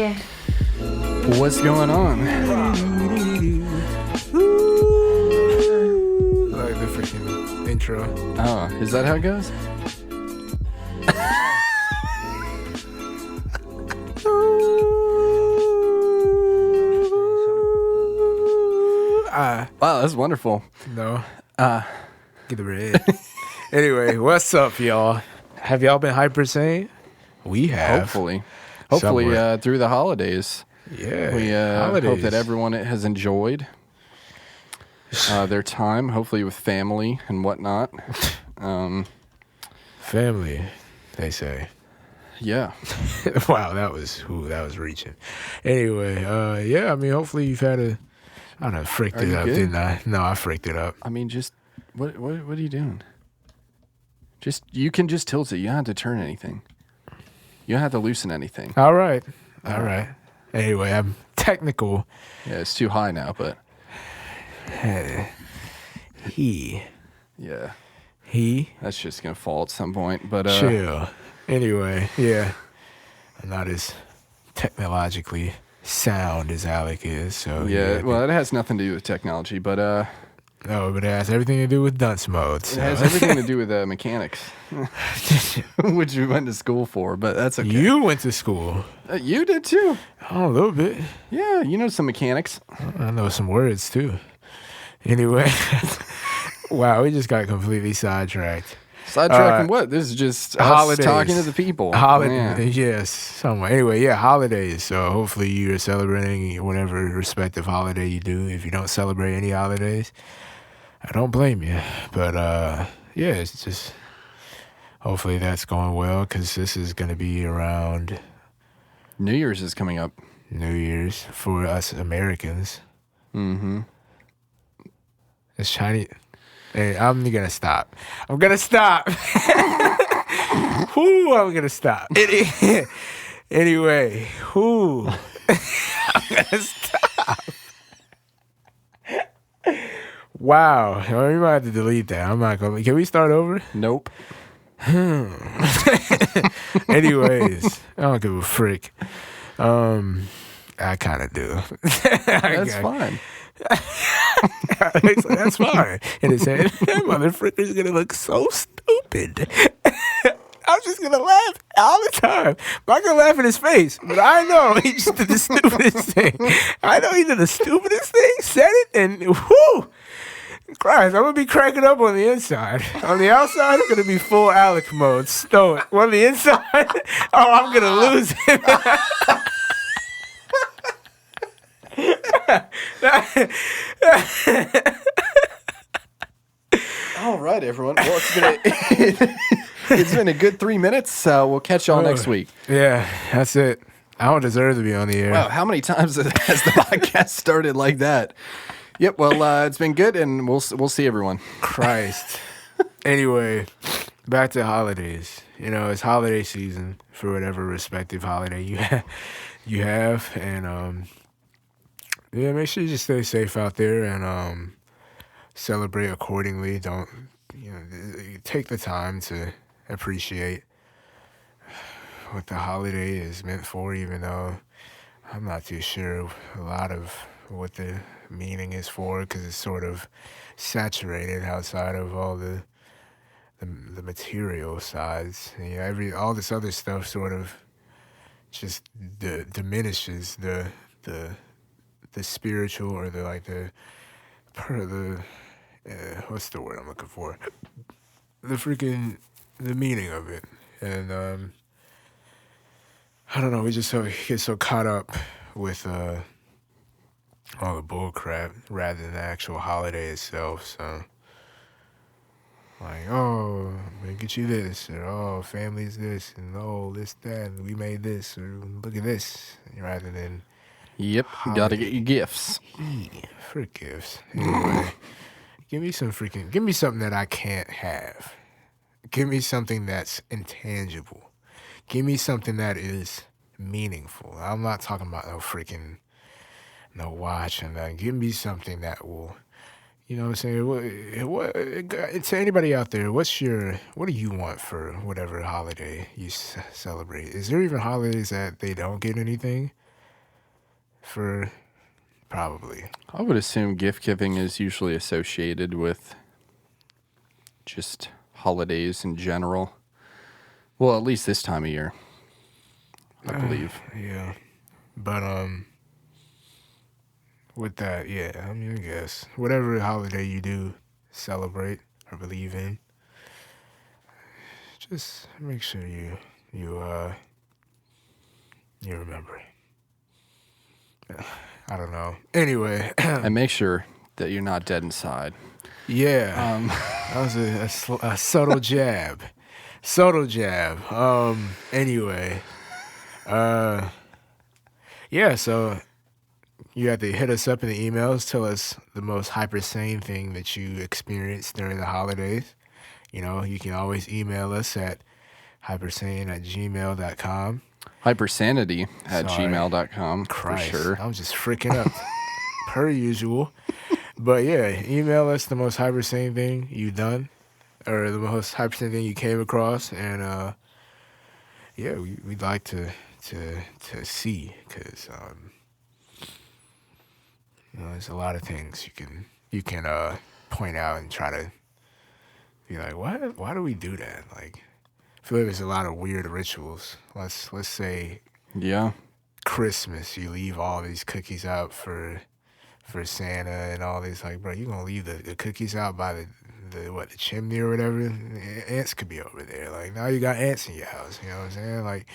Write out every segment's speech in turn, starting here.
you. What's going on? I like the freaking intro. Oh, is that how it goes? Wow, that's wonderful. No. Get the red. Anyway, what's up, y'all? Have y'all been hypersane? We have. Hopefully Somewhat. through the holidays. Yeah. We holidays. hope that everyone has enjoyed their time, hopefully with family and whatnot. Family, they say. Yeah. Wow, that was reaching. Anyway, yeah, I mean, hopefully you've had a... I done fricked Are it you up, good? didn't I? No, I fricked it up. I mean, just what are you doing? You can just tilt it. You don't have to turn anything. You don't have to loosen anything. All right. Anyway, I'm technical. Yeah, it's too high now, but He. that's just gonna fall at some point. But Chill. Anyway, yeah. I'm not as technologically sound as Alec is, so yeah, well, it has nothing to do with technology, but no, but it has everything to do with dunce mode. So. it has everything to do with mechanics, which we went to school for. But that's okay. You went to school. You did too. Oh, a little bit. Yeah, you know some mechanics. I know some words too. Anyway, wow, we just got completely sidetracked. Sidetracking what? This is just us holidays. talking to the people. Holidays, yes, somewhere. Anyway, yeah, holidays. So hopefully you're celebrating whatever respective holiday you do. If you don't celebrate any holidays, I don't blame you. But yeah, it's just hopefully that's going well because this is going to be around New Year's is coming up. New Year's for us Americans. Mm-hmm. It's Chinese. Hey, I'm gonna stop. I'm gonna stop. Whoo, I'm gonna stop. Anyway, whoo. I'm gonna stop. Wow. Well, we might have to delete that. I'm not gonna. Can we start over? Nope. Anyways, I don't give a frick. I kind of do. That's fine. That's fine. And it said, that motherfucker's gonna look so stupid. I'm just gonna laugh all the time. I'm not gonna laugh in his face, but I know he just did the stupidest thing. I know he did the stupidest thing, said it, and whoo! Christ, I'm gonna be cracking up on the inside. On the outside, I'm gonna be full Alec mode, stoic. On the inside, I'm gonna lose him. All right, everyone. Well, it's been a good 3 minutes. We'll catch y'all next week. Yeah, that's it. I don't deserve to be on the air. Wow, how many times has the podcast started like that? Yep. Well, it's been good, and we'll see everyone. Christ. Anyway, back to holidays. You know, it's holiday season for whatever respective holiday you have, and yeah, make sure you just stay safe out there and celebrate accordingly. Don't take the time to appreciate what the holiday is meant for, even though I'm not too sure a lot of what the meaning is for because it's sort of saturated outside of all the material sides. And, all this other stuff sort of just diminishes the spiritual or the what's the word I'm looking for? The meaning of it. And I don't know, we just get so caught up with all the bull crap rather than the actual holiday itself. So like, oh, I'm gonna get you this, or oh, family's this, and oh, this, that, and we made this, or look at this, rather than Yep. You gotta get your gifts. for gifts. Anyway, give me something that I can't have. Give me something that's intangible. Give me something that is meaningful. I'm not talking about no watch and that. Give me something that will, you know what I'm saying? What to anybody out there, what do you want for whatever holiday you celebrate? Is there even holidays that they don't get anything? for probably. I would assume gift giving is usually associated with just holidays in general. Well, at least this time of year, I believe. Yeah. But with that, yeah, I mean, I guess whatever holiday you do celebrate or believe in, just make sure you remember it. I don't know. Anyway, And make sure that you're not dead inside. yeah, that was a subtle jab. Subtle jab. Anyway, yeah. So you have to hit us up in the emails. Tell us the most hypersane thing that you experienced during the holidays. You know, you can always email us at hypersane@gmail.com. Hypersanedy at Sorry. gmail.com Christ, for sure. I'm just freaking up per usual. But yeah, email us the most hypersane thing you've done, or the most hypersane thing you came across, and yeah, we'd like to see, because you know, there's a lot of things you can point out and try to be like, why do we do that? Like, I feel like there's a lot of weird rituals. Let's say Yeah. Christmas, you leave all these cookies out for Santa and all this. Like, bro, you gonna leave the cookies out by the chimney or whatever? Ants could be over there. Like, now you got ants in your house. You know what I'm saying? Like,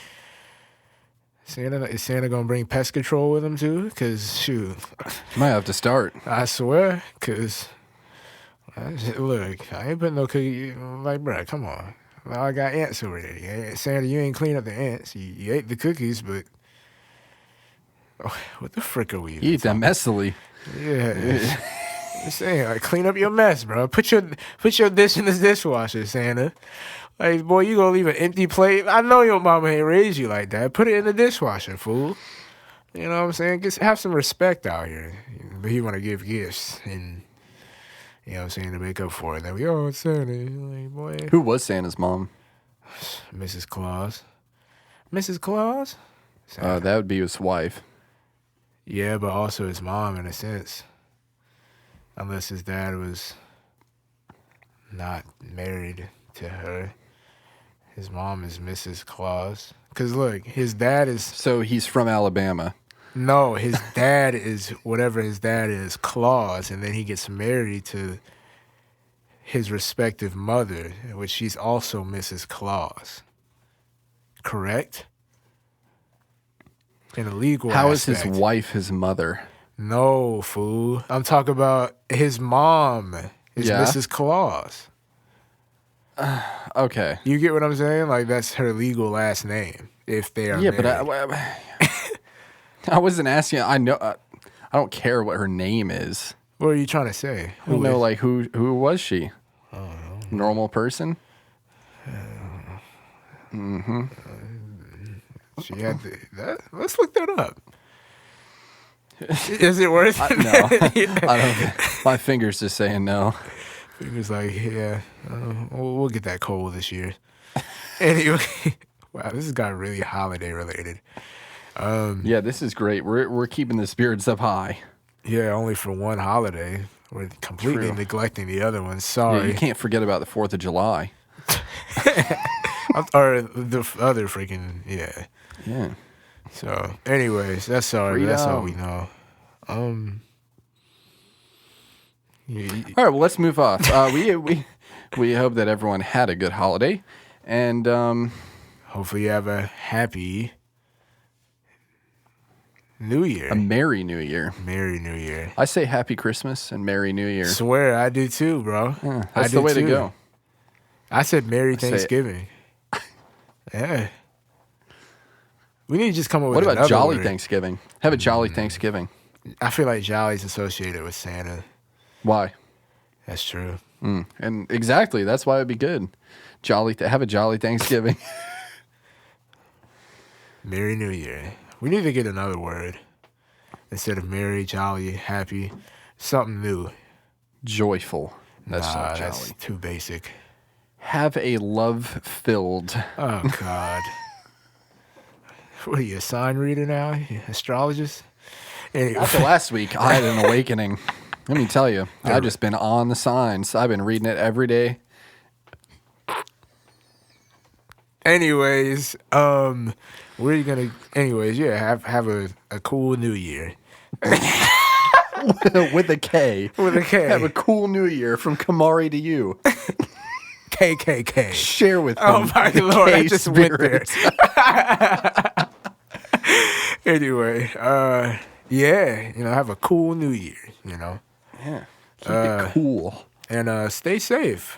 is Santa gonna bring pest control with him too? Cause shoot, Might have to start. I swear. Cause look, I ain't putting no cookie. Like, bro, come on. Now I got ants over there. Santa, you ain't clean up the ants. You ate the cookies, but what the frick are we? You eat that messily. Yeah. I'm saying, like, clean up your mess, bro. Put your dish in the dishwasher, Santa. Like, boy, you gonna leave an empty plate? I know your mama ain't raised you like that. Put it in the dishwasher, fool. You know what I'm saying? Just have some respect out here. But he wanna give gifts and, you know what I'm saying, to make up for it. Then we, oh, it's Santa. Like, boy. Who was Santa's mom? Mrs. Claus. Mrs. Claus? That would be his wife. Yeah, but also his mom in a sense. Unless his dad was not married to her. His mom is Mrs. Claus. Because look, his dad is... So he's from Alabama. No, his dad is whatever his dad is, Claus. And then he gets married to his respective mother, which she's also Mrs. Claus. Correct? In a legal How is aspect. his wife his mother? No, fool. I'm talking about his mom is Yeah. Mrs. Claus. Okay. You get what I'm saying? Like, that's her legal last name if they are married. But I wasn't asking. I know. I don't care what her name is. What are you trying to say? I don't know, like, who was she? I don't know. Normal person? She had let's look that up. Is it worth it? No. I don't. My finger's just saying no. He was like, yeah, we'll get that coal this year. Anyway, wow, this has got really holiday related. Yeah, this is great. We're keeping the spirits up high. Yeah, only for one holiday. We're completely True. neglecting the other ones. Yeah, Sorry. you can't forget about the 4th of July. Or the other freaking, yeah. Yeah. So, anyways, that's sorry. But that's all we know. All right, well, let's move off. We hope that everyone had a good holiday, and hopefully you have a happy New Year. a Merry New Year. Merry New Year. I say Happy Christmas and Merry New Year. Swear, I do too, bro. Yeah, I that's the do way to too. go. I said Merry say it. Thanksgiving. Yeah. We need to just come up with What about another Jolly word. Thanksgiving? Have a Jolly Thanksgiving. I feel like Jolly's associated with Santa. Why? That's true. And exactly, that's why it'd be good. Have a Jolly Thanksgiving. Merry New Year. We need to get another word. Instead of merry, jolly, happy. Something new. Joyful. That's nah, not that's jolly. too basic. Have a love-filled. Oh, God. What are you, a sign reader now? You astrologist? Anyway. After last week, I had an awakening. Let me tell you, I've just been on the signs. I've been reading it every day. Anyways, we're gonna. Anyways, yeah, have a cool New Year. With a K. With a K. Have a cool New Year from Kamari to you. KKK. Share with him. Oh my the Lord, I K just went there. spirit. Anyway, yeah, have a cool New Year, Yeah. Keep it cool. and stay safe.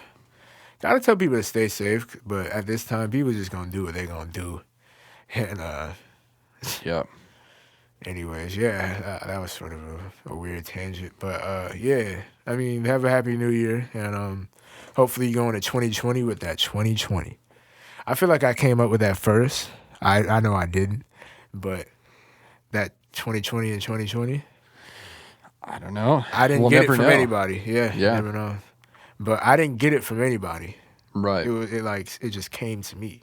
Gotta tell people to stay safe, but at this time, people just gonna do what they gonna do. And Yep. anyways, yeah, that was sort of a weird tangent, but yeah, I mean, have a happy New Year, and hopefully you go into 2020 with that 2020. I feel like I came up with that first. I know I didn't, but that 2020 and 2020, I don't know. I didn't We'll get it never from know. anybody. Yeah, you Yeah. never know. But I didn't get it from anybody. Right. It just came to me.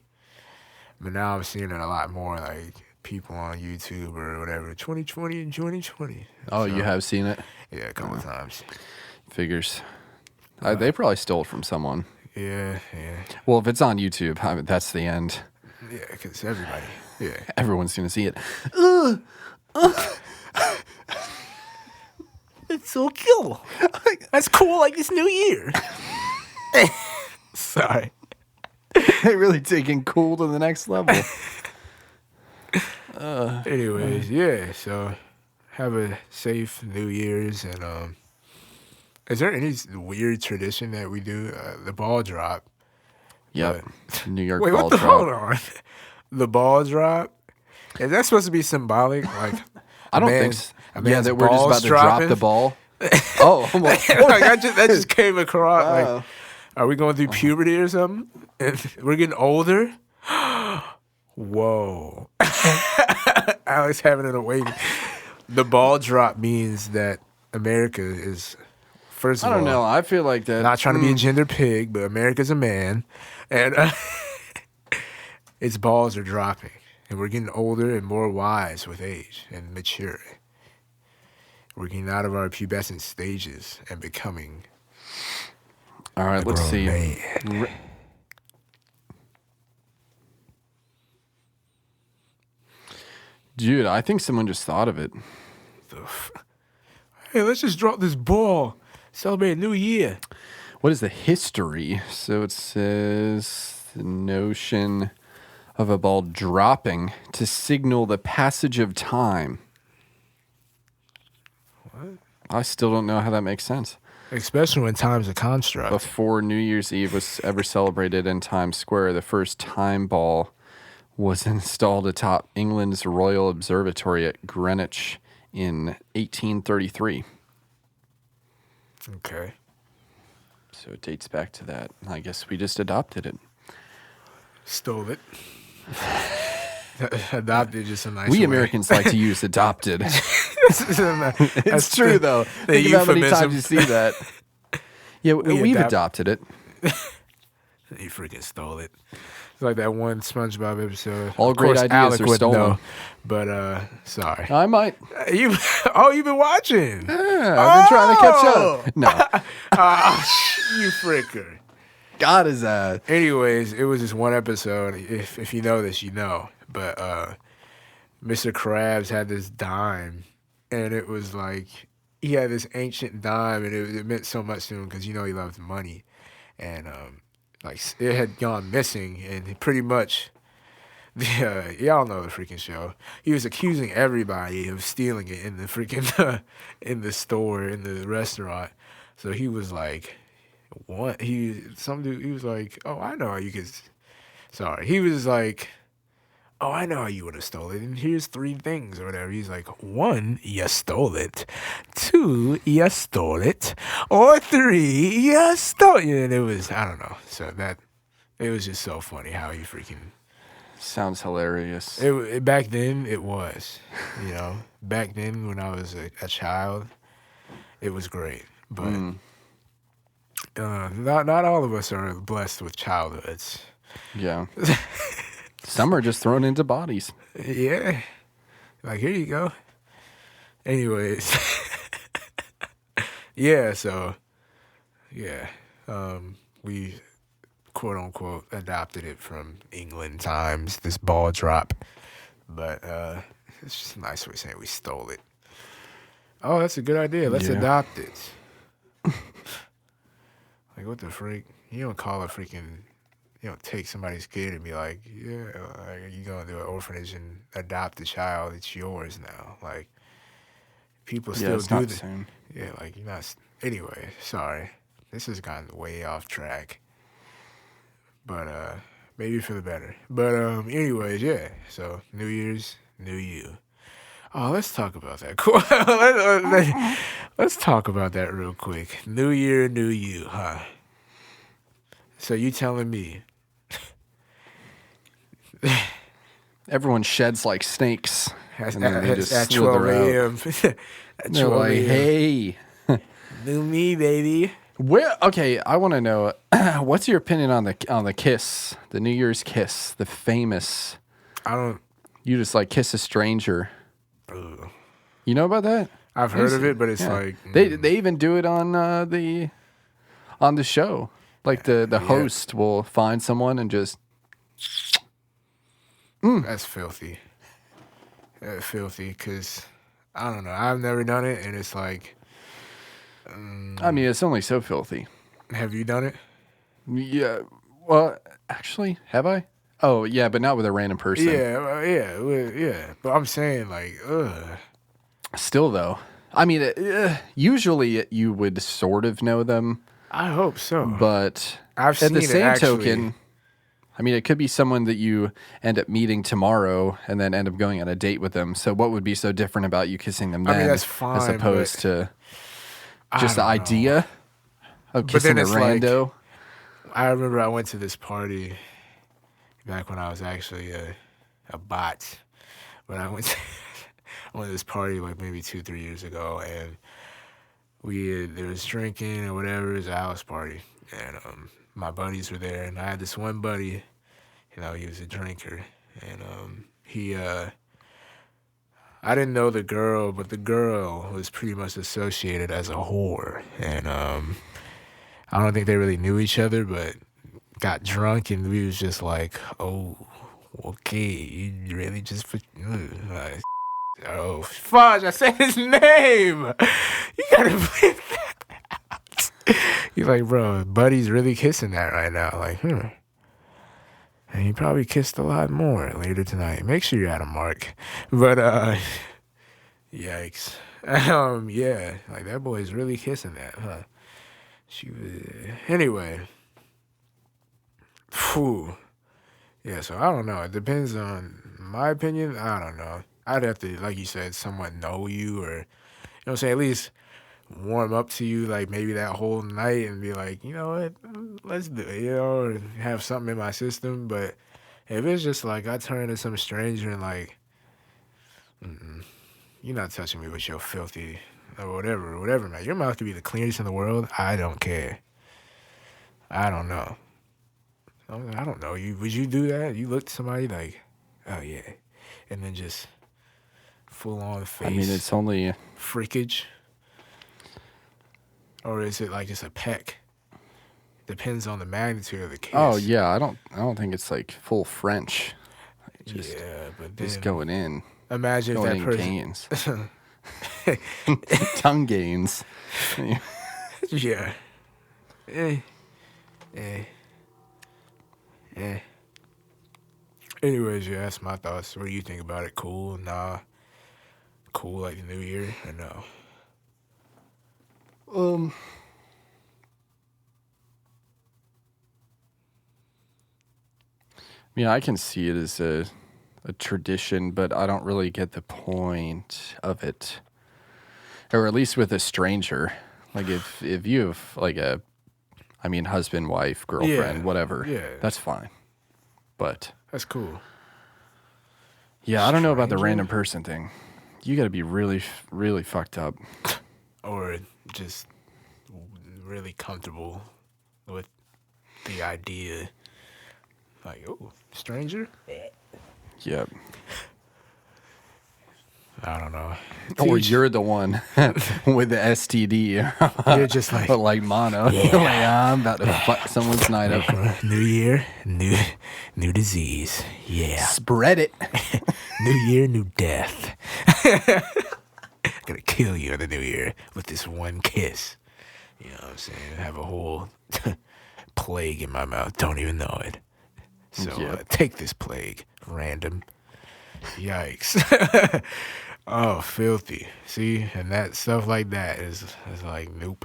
But now I'm seeing it a lot more, like people on YouTube or whatever. 2020 and 2020. Oh, So, you have seen it? Yeah, a couple times. Figures. They probably stole it from someone. Yeah. Well, if it's on YouTube, that's the end. Yeah, because everybody. Yeah. Everyone's going to see it. It's so cool. That's cool like this New Year. Sorry. They're really taking cool to the next level. Anyways, yeah, so have a safe New Year's, and is there any weird tradition that we do? The ball drop. Yep. New York Wait, ball what the drop. hold on? The ball drop? Is that supposed to be symbolic? Like I don't think so. a Yeah, man's that we're just balls about to dropping? drop the ball. Oh, I'm like, Like, that just came across. Oh. Like, are we going through puberty or something? And we're getting older? Whoa. Alex having an awakening. The ball drop means that America is, first of I all, don't know. I feel like that. not trying to be a gender pig, but America's a man. And its balls are dropping. And we're getting older and more wise with age and mature. We're getting out of our pubescent stages and becoming All right, let's grown see. man. Dude, I think someone just thought of it. Hey, let's just drop this ball. Celebrate a new year. What is the history? So it says the notion of a ball dropping to signal the passage of time. What? I still don't know how that makes sense. Especially when time's a construct. Before New Year's Eve was ever celebrated in Times Square, the first time ball was installed atop England's Royal Observatory at Greenwich in 1833. Okay. So it dates back to that. I guess we just adopted it. Stole it. Adopted just a nice We way. Americans like to use adopted. It's It's true, though. Think about how many times you see that. Yeah, we've adopted it. You freaking stole it. It's like that one SpongeBob episode. All Of great course, ideas Alec are would stolen. know, but sorry. I might. You've been watching. Yeah, I've been trying to catch up. No. You fricker. God is that. Anyways, it was just one episode. If you know this, you know. But Mr. Krabs had this dime, and it was like he had this ancient dime, and it meant so much to him because he loves money, and like it had gone missing, and pretty much, y'all know the freaking show. He was accusing everybody of stealing it in the freaking in the store, in the restaurant. So he was like, "What?" He was like, "Oh, I know how you could." Sorry, he was like, "Oh, I know how you would have stolen it. And here's 3 things or whatever." He's like, 1, you stole it. 2, you stole it. Or 3, you stole it. And it was, I don't know. So it was just so funny how he freaking. Sounds hilarious. Back then, it was. Back then when I was a child, it was great. But not all of us are blessed with childhoods. Yeah. Some are just thrown into bodies. Yeah. Like, here you go. Anyways, yeah. So yeah, we quote unquote adopted it from England times. This ball drop, but it's just a nice way of saying we stole it. Oh, that's a good idea. Let's Yeah. adopt it. Like, what the freak? You don't call a freaking, you don't take somebody's kid and be like, yeah, like, you going to an orphanage and adopt the child. It's yours now. Like, people Yeah, still it's do not the that. same. Yeah, like, you're not. Anyway, sorry. This has gotten way off track. But, maybe for the better. But, anyways, yeah. So, New Year's, new you. Oh, let's talk about that. Cool. Let's talk about that real quick. New year, new you, huh? So you telling me Everyone sheds like snakes, and then they just at slither 12 out. a.m. At They're 12 like, a.m. "Hey, New me, baby. where?" Okay, I want to know what's your opinion on the kiss, the New Year's kiss, the famous. I don't. You just like kiss a stranger. Ugh. You know about that? I've heard of it, but it's Yeah. like They even do it on the show. Like the Yeah. host will find someone and just that's filthy. Filthy, because I don't know. I've never done it, and it's like, I mean, it's only so filthy. have you done it? Yeah. Well, actually, have I? Oh, yeah, but not with a random person. Yeah. But I'm saying, like, ugh. Still, though, I mean, usually you would sort of know them, I hope so. but I've at the seen it, same actually. token, I mean, it could be someone that you end up meeting tomorrow and then end up going on a date with them. So, what would be so different about you kissing them I then, mean, that's fine, as opposed but to I just the don't know. idea of But kissing then a it's like, rando? I remember I went to this party back when I was actually a bot. But I went to, I went to this party like maybe 2-3 years ago, and there was drinking or whatever. It was a house party, and my buddies were there, and I had this one buddy. He was a drinker, and I didn't know the girl, but the girl was pretty much associated as a whore, and I don't think they really knew each other, but got drunk, and we was just like, oh, okay, you really just like, oh, fudge, I said his name. You gotta bleep that out. He's like, bro, buddy's really kissing that right now. Like, and he probably kissed a lot more later tonight. Make sure you're at a mark. But, yikes. Yeah, like that boy's really kissing that, huh? She was, anyway. Phew. Yeah, so I don't know. It depends on my opinion. I don't know. I'd have to, like you said, somewhat know you, or, you know what I'm saying, at least warm up to you, like maybe that whole night, and be like, you know what, let's do it, or have something in my system. But if it's just like I turn to some stranger and like, you're not touching me with your filthy or whatever, man. Your mouth could be the cleanest in the world. I don't care. I don't know. I don't know. Would you do that? You look to somebody like, oh yeah, and then just full on face. I mean, it's only freakage, or is it like just a peck? Depends on the magnitude of the kiss. Oh yeah, I don't think it's like full French. Just, yeah, but then just going in. Imagine Going if in that person. gains. Tongue gains. Yeah. Anyways, yeah, that's my thoughts. What do you think about it? Cool? Nah. Cool like the new year? Or no? Yeah, I can see it as a tradition, but I don't really get the point of it. Or at least with a stranger. Like if you have like husband, wife, girlfriend, whatever. Yeah. That's fine. But That's cool. yeah, I don't know about the Stranger? random person thing. You got to be really, really fucked up. Or just really comfortable with the idea. Like, oh, stranger? Yep. I don't know. Or Teach- you're the one with the STD. You're just like, like mono. Yeah. Like, I'm about to fuck someone's night up. new year, new disease. Yeah. Spread it. New year, new death. Gonna kill you in the new year with this one kiss. You know what I'm saying? Have a whole plague in my mouth. Don't even know it. So take this plague, random. Yikes. Oh, filthy. See? And that stuff like that is like, nope.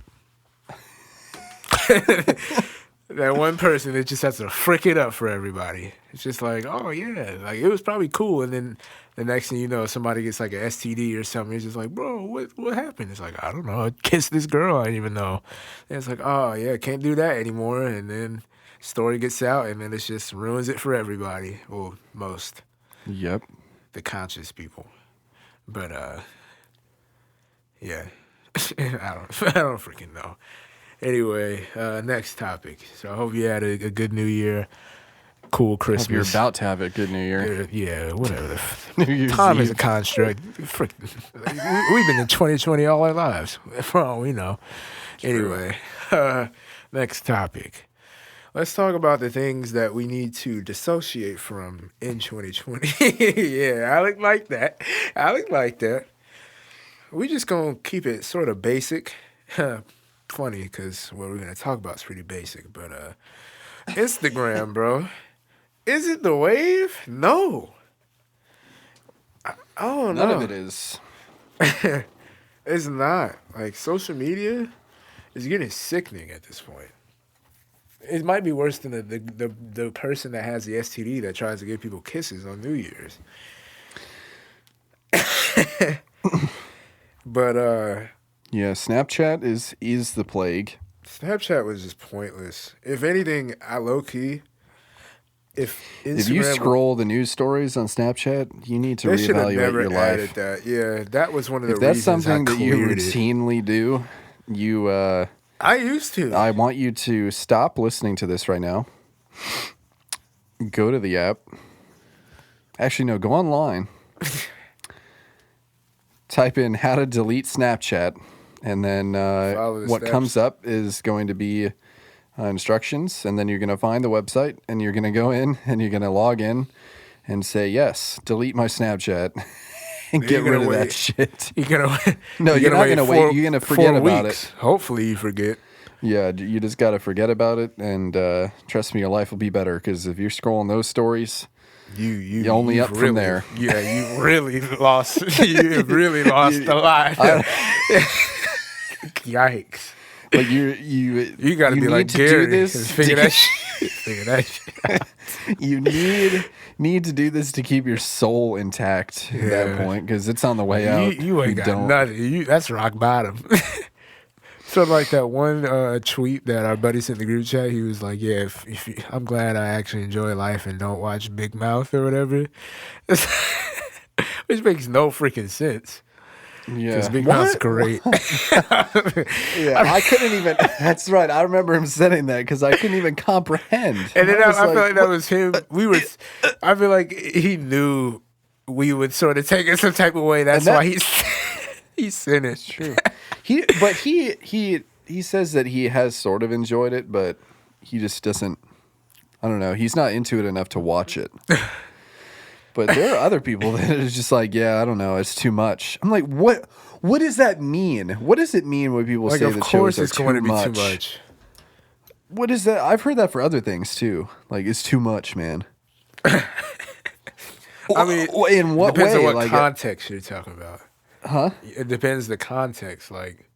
That one person that just has to frick it up for everybody. It's just like, oh, yeah. Like, it was probably cool. And then the next thing you know, somebody gets like an STD or something. It's just like, bro, what happened? It's like, I don't know. I kissed this girl. I didn't even know. And it's like, oh, yeah, can't do that anymore. And then story gets out, and then it just ruins it for everybody. Well, most. Yep. The conscious people. But, yeah. I don't freaking know. Anyway, next topic. So I hope you had a good New Year. Cool Christmas. Hope you're about to have a good New Year. Yeah, whatever. New Year's Time Eve. is a construct. Frick. We've been in 2020 all our lives. For all we know. Anyway, next topic. Let's talk about the things that we need to dissociate from in 2020. Yeah, I like that. We just gonna keep it sort of basic. Funny, because what we're gonna talk about is pretty basic. But Instagram, bro. Is it the wave? No. I don't know. None of it is. It's not. Like, social media is getting sickening at this point. It might be worse than the person that has the STD that tries to give people kisses on New Year's. But Yeah, Snapchat is the plague. Snapchat was just pointless. If anything, I low key. If you scroll the news stories on Snapchat, you need to they should have reevaluate never your added life. that. Yeah, that was one of the If that's reasons something I that you cleared it. routinely do, I used to. I want you to stop listening to this right now. Go to the app. Actually, no, go online. Type in how to delete Snapchat. And then Follow the what steps. comes up is going to be instructions. And then you're going to find the website. And you're going to go in and you're going to log in and say, yes, delete my Snapchat. And get rid of that shit. You're gonna No, you're not going to wait. You're going to forget 4 about weeks. it. Hopefully you forget. Yeah, you just got to forget about it. And trust me, your life will be better. Because if you're scrolling those stories, you're only you've up really, from there. Yeah, you really lost. You've really lost a lot. Yikes! But you got to be need like to Gary. do this. Figure that shit. Figure that shit out. You need to do this to keep your soul intact at that point, because it's on the way out. You ain't got nothing. That's rock bottom. So like that one tweet that our buddy sent in the group chat, he was like, "Yeah, if you, I'm glad I actually enjoy life and don't watch Big Mouth or whatever," which makes no freaking sense. Yeah, Because Big Mouth's great. Yeah, I couldn't even. That's right. I remember him saying that because I couldn't even comprehend. And then I was feel like that was him. I feel like he knew we would sort of take it some type of way. That's why he's finished. True. He says that he has sort of enjoyed it, but he just doesn't. I don't know. He's not into it enough to watch it. But there are other people that is just like, yeah, I don't know, it's too much. I'm like, what does that mean? What does it mean when people say that shows are too much? Of course it's going to be too much. What is that? I've heard that for other things too. Like, it's too much, man. I mean, in what depends way? on what Like, context you're talking about. huh? It depends the context. Like,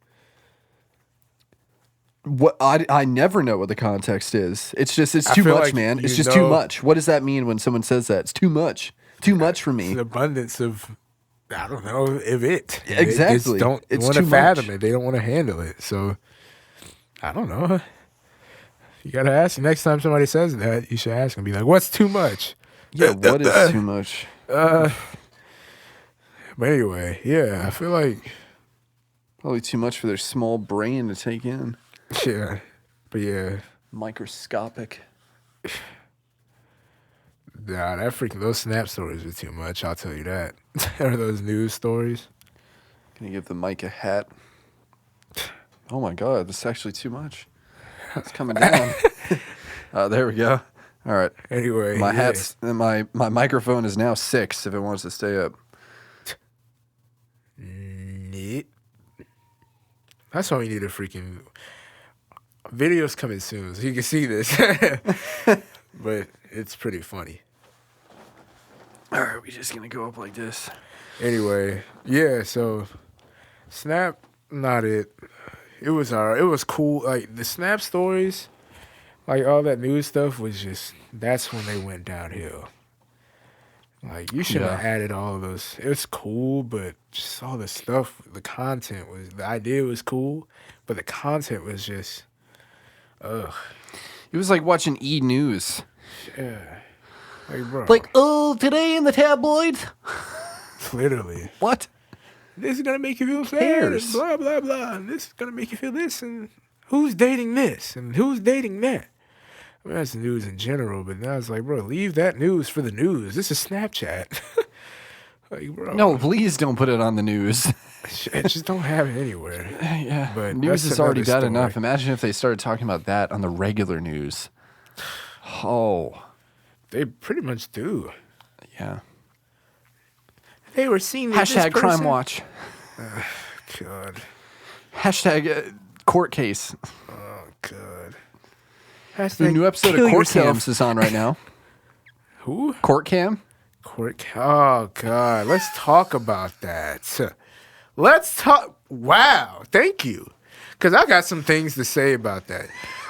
What I never know what the context is. It's just it's too feel much, like man. It's you just too know- much. What does that mean when someone says that? It's too much. Too much for me. an abundance of, I don't know, of it. Exactly. They just don't It's want to too fathom much. it. They don't want to handle it. So, I don't know. You got to ask. Next time somebody says that, you should ask and be like, what's too much? Yeah, what is too much? But anyway, yeah, I feel like, Probably too much for their small brain to take in. yeah. But yeah, Microscopic. Nah, those Snap stories are too much. I'll tell you that. Or those news stories. Can you give the mic a hat? Oh my God, this is actually too much. It's coming down. There we go. All right. Anyway, My hat's my microphone is now 6 if it wants to stay up. Neat. That's why we need a freaking video's coming soon, so you can see this. But it's pretty funny. All right, we're just gonna go up like this. Anyway, yeah. So Snap, not it. It was alright. It was cool. Like the Snap stories, like all that news stuff was just. That's when they went downhill. Like you shouldn't have added all of those. It was cool, but just all the stuff, the idea was cool, but the content was just, ugh. It was like watching E! News. Yeah. Like, bro. Like, oh, today in the tabloids. Literally. What? This is gonna make you feel sad, and blah blah blah. And this is gonna make you feel this, and who's dating this, and who's dating that. I mean, that's news in general, but now it's like, bro, leave that news for the news. This is Snapchat. Like, bro. No, please don't put it on the news. Just don't have it anywhere. Yeah, but news is already bad enough. Imagine if they started talking about that on the regular news. Oh. They pretty much do. Yeah. They were seeing Hashtag crime watch. God. Hashtag court case. Oh, God. Hashtag the new episode of Court Cams is on right now. Who? Court Cam? Oh, God. Let's talk about that. Let's talk. Wow. Thank you. Because I got some things to say about that.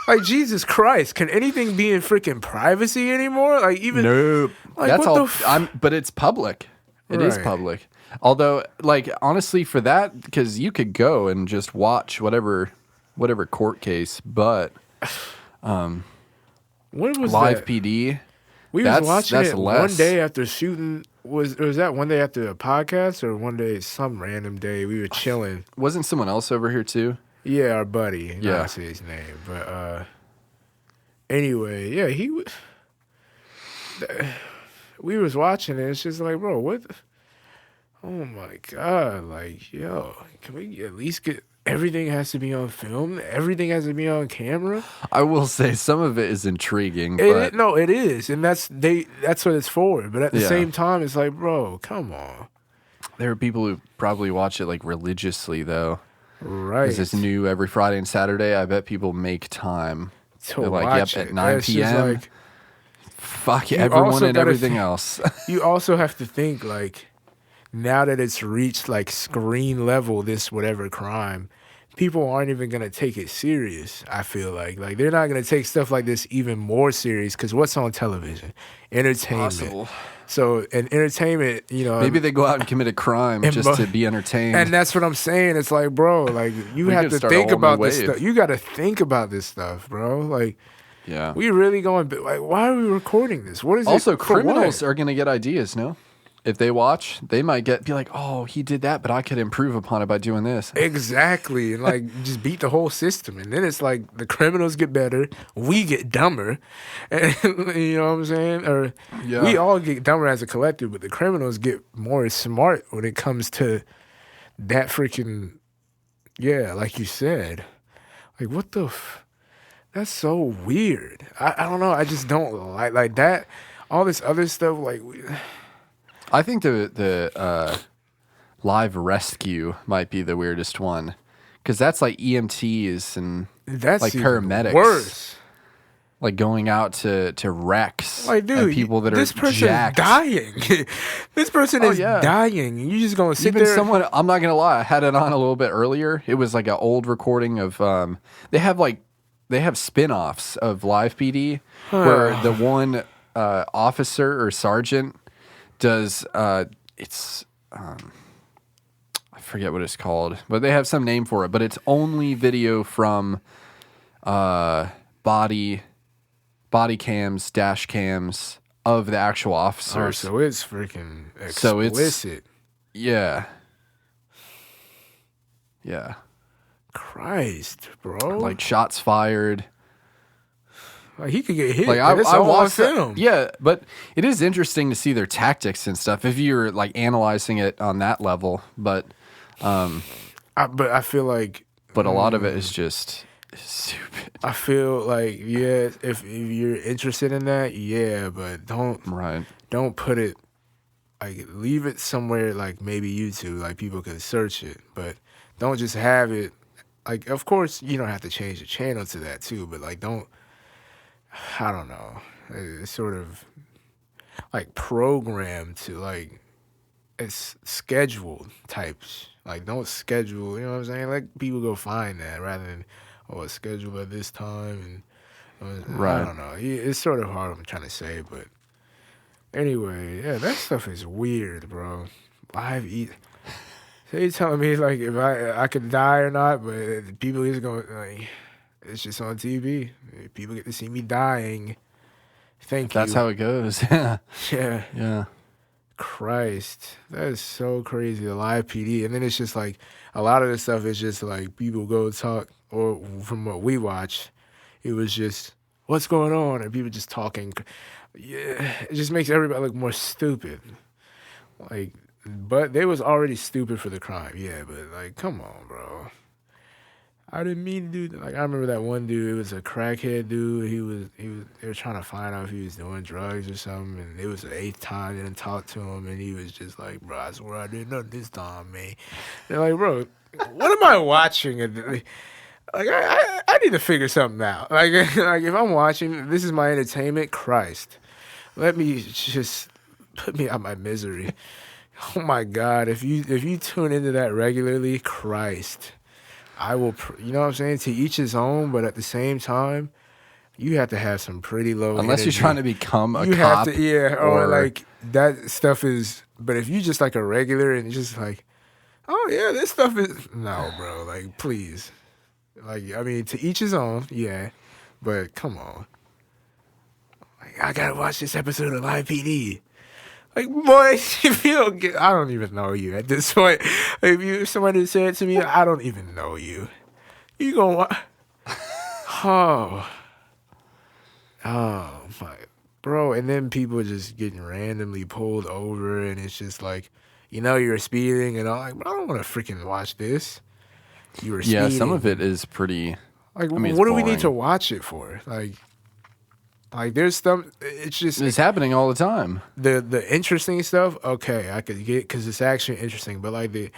Like, Jesus Christ, can anything be in freaking privacy anymore? Like, even. Nope. Like, that's all. But it's public. It is public. Although, like, honestly, for that, because you could go and just watch whatever court case, but when was live that? PD. We was watching it less. one day after shooting. Was that one day after a podcast or one day, some random day we were chilling? Wasn't someone else over here too? Yeah, our buddy. Yeah, I say his name, but anyway, yeah, he was. We was watching it. It's just like, bro, what? Oh my God! Like, yo, can we at least get? Everything has to be on film. Everything has to be on camera. I will say some of it is intriguing. No, it is, and that's what it's for. But at the same time, it's like, bro, come on. There are people who probably watch it like religiously, though. Right. Because it's new every Friday and Saturday. I bet people make time. They're like, at 9 p.m. Like, fuck everyone and everything else. You also have to think, like, now that it's reached like screen level, this whatever crime, people aren't even gonna take it serious. I feel like they're not gonna take stuff like this even more serious because what's on television? Entertainment. Possible. So in entertainment, maybe they go out and commit a crime just to be entertained. And that's what I'm saying. It's like, bro, like you have to think about this stuff. You got to think about this stuff, bro. Like, yeah, we really going? Like, why are we recording this? What is also it? Criminals are gonna get ideas, no? If they watch, they might be like, oh, he did that, but I could improve upon it by doing this. Exactly. And like just beat the whole system. And then it's like the criminals get better, we get dumber. And, you know what I'm saying? Or we all get dumber as a collective, but the criminals get more smart when it comes to that freaking, like you said. Like, what the that's so weird. I don't know. I just don't like that. All this other stuff, like... I think the live rescue might be the weirdest one, because that's like EMTs and that's like paramedics, worse. Like going out to wrecks, like, dude, and people that this are person jacked. is dying. This person is dying. You just gonna sit there? Someone, I'm not gonna lie, I had it on a little bit earlier. It was like an old recording of they have spin-offs of Live PD where the one officer or sergeant does it's I forget what it's called, but they have some name for it, but it's only video from body cams, dash cams of the actual officers. Oh, so it's freaking explicit. Yeah. Christ, bro. Like shots fired. Like he could get hit. Like But it's I all on watched that- film. yeah, but it is interesting to see their tactics and stuff if you're like analyzing it on that level. But But I feel like. a lot of it is just stupid. I feel like if you're interested in that, yeah, but don't put it like leave it somewhere like maybe YouTube, like people can search it, but don't just have it. Like, of course, you don't have to change the channel to that too, but like don't. I don't know. It's sort of like programmed to like it's scheduled types. Like don't schedule. You know what I'm saying? Let people go find that rather than it's scheduled at this time and Right. I don't know. It's sort of hard. I'm trying to say, but anyway, yeah, that stuff is weird, bro. Live eat. So you telling me like if I could die or not, but people is going like it's just on TV. People get to see me dying. Thank you. That's how it goes. Yeah. Yeah. Yeah. Christ, that is so crazy. The live PD, and then it's just like a lot of this stuff is just like people go talk, or from what we watch, it was just what's going on, and people just talking. Yeah, it just makes everybody look more stupid. Like, but they was already stupid for the crime. Yeah, but like, come on, bro. I didn't mean to do that. Like, I remember that one dude, it was a crackhead dude. They were trying to find out if he was doing drugs or something, and it was the 8th time they didn't talk to him, and he was just like, bro, I swear I didn't know this time, man. They're like, bro, what am I watching? Like, I need to figure something out. Like if I'm watching, this is my entertainment, Christ. Let me just put me out my misery. Oh my God, if you tune into that regularly, Christ. I will, you know what I'm saying? To each his own, but at the same time, you have to have some pretty low Unless energy. you're trying to become a you cop. have to, yeah, or like that stuff is, but if you just like a regular and just like, oh yeah, this stuff is, no, bro, like please. Like, I mean, to each his own, yeah, but come on. Like, I gotta watch this episode of Live PD. Like, boy, if you don't get, I don't even know you at this point. If somebody said it to me, I don't even know you. You gonna oh my, bro. And then people just getting randomly pulled over, and it's just like, you're speeding, and I'm like, I don't want to freaking watch this. You were speeding. Yeah, some of it is pretty. Like, I mean, what do we boring. need to watch it for? Like there's stuff. It's just It's happening all the time. the interesting stuff. Okay, I could get because it's actually interesting. But like the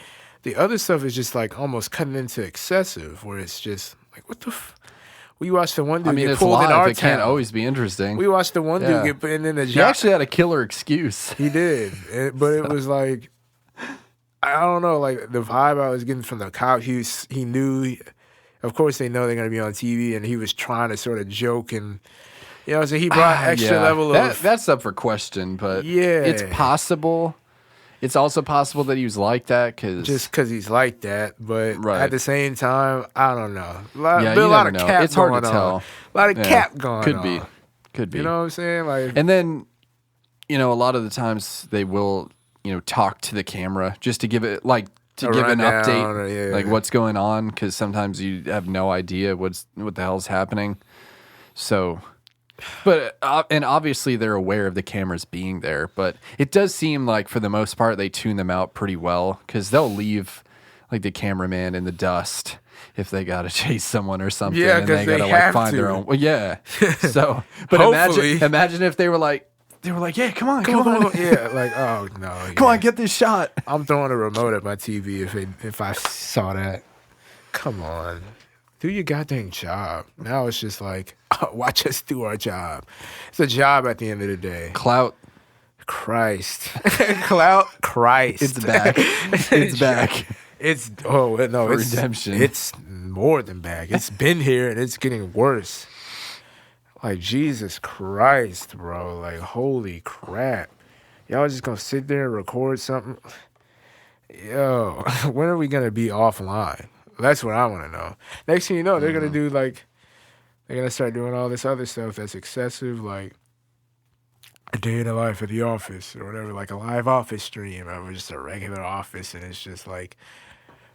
other stuff is just like almost cutting into excessive, where it's just like what the. We watched the one dude I mean, get it's pulled in our live. It town. can't always be interesting. We watched the one Yeah. dude get put in the He job. actually had a killer excuse. He did, but it was like I don't know, like the vibe I was getting from the cop. He knew. Of course, they know they're gonna be on TV, and he was trying to sort of joke and. So he brought extra level of... That's up for question, but Yeah. it's possible. It's also possible that he was like that just because he's like that, but Right. at the same time, I don't know. Yeah, There's a you lot never of know. cap It's hard to going tell. on. A lot of Yeah. cap going Could on. be. Could be. You know what I'm saying? Like, And then, a lot of the times they will, talk to the camera just to give it to A give an rundown update, or, yeah. like what's going on, because sometimes you have no idea what the hell's happening. So. But and obviously they're aware of the cameras being there, but it does seem like for the most part they tune them out pretty well because they'll leave like the cameraman in the dust if they gotta chase someone or something, Yeah, and they 'cause they gotta have find their to. own. Well, yeah. So, but Hopefully. imagine if they were like, yeah, come on, yeah, like, oh no, yeah. come on, get this shot. I'm throwing a remote at my TV if I saw that. Come on. Do your goddamn job. Now it's just like, watch us do our job. It's a job at the end of the day. Clout, Christ. Clout, Christ. it's back. It's back. It's, oh, no, it's Redemption. It's more than back. It's been here and it's getting worse. Like, Jesus Christ, bro. Like, holy crap. Y'all just gonna sit there and record something? Yo, when are we gonna be offline? That's what I want to know. Next thing you know, they're going to do they're going to start doing all this other stuff that's excessive, like a day in the life of the office or whatever, like a live office stream or just a regular office. And it's just like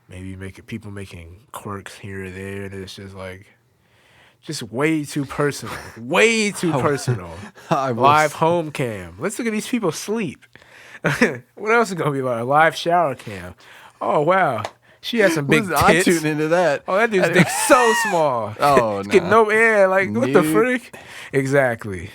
maybe people making quirks here or there. And it's just like Just way too personal. Way too personal. Live home cam. Let's look at these people sleep. What else is gonna be like? Live shower cam. Oh wow. She has some big tits. I tune into that. Oh, that dude's dick's so small. Oh, no. Getting no air. Like, what the frick? Exactly.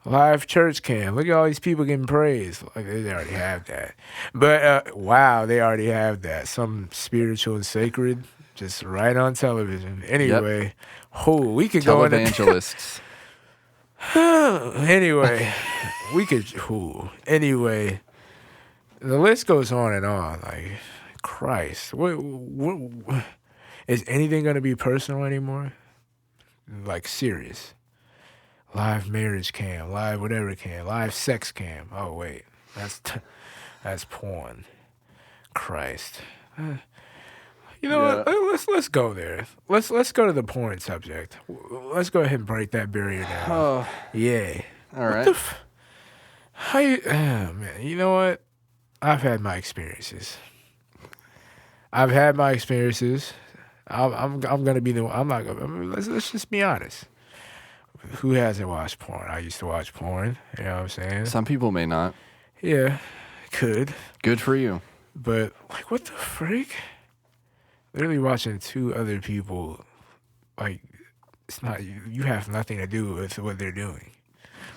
Live church cam. Look at all these people getting praised. Like, they already have that. But, wow, they already have that. Some spiritual and sacred, just right on television. Anyway, we could go into... Televangelists. Anyway, we could... Anyway... The list goes on and on. Like, Christ, what is anything gonna be personal anymore? Like, serious. Live marriage cam, live whatever cam, live sex cam. Oh wait, that's porn. Christ. You know what? Let's go there. Let's go to the porn subject. Let's go ahead and break that barrier down. Oh, yeah. All right. How you? Oh, man, you know what? I've had my experiences. I'm gonna be the one. I'm not gonna. Let's just be honest. Who hasn't watched porn? I used to watch porn. You know what I'm saying? Some people may not. Yeah, could. Good for you. But like, what the freak? Literally watching two other people. Like, it's not. You have nothing to do with what they're doing.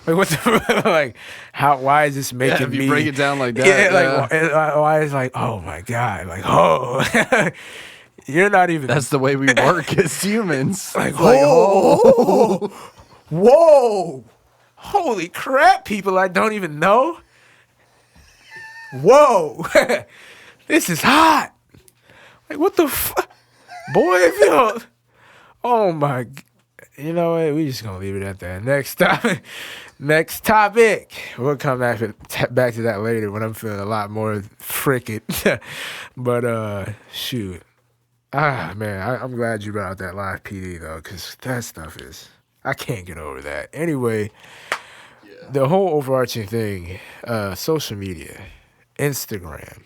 Like, what the, like, how, why is this making if you me break it down like that? Yeah, why is like, oh my God, like, oh, you're not even. That's the way we work as humans. Like, whoa, whoa, holy crap, people I don't even know. Whoa, this is hot. Like, what the fuck? Boy, if you don't, oh my, you know what? We just gonna leave it at that. Next topic. We'll come back to that later when I'm feeling a lot more frickin'. But shoot, man, I'm glad you brought out that live PD though, because that stuff is, I can't get over that. Anyway, the whole overarching thing, social media, Instagram.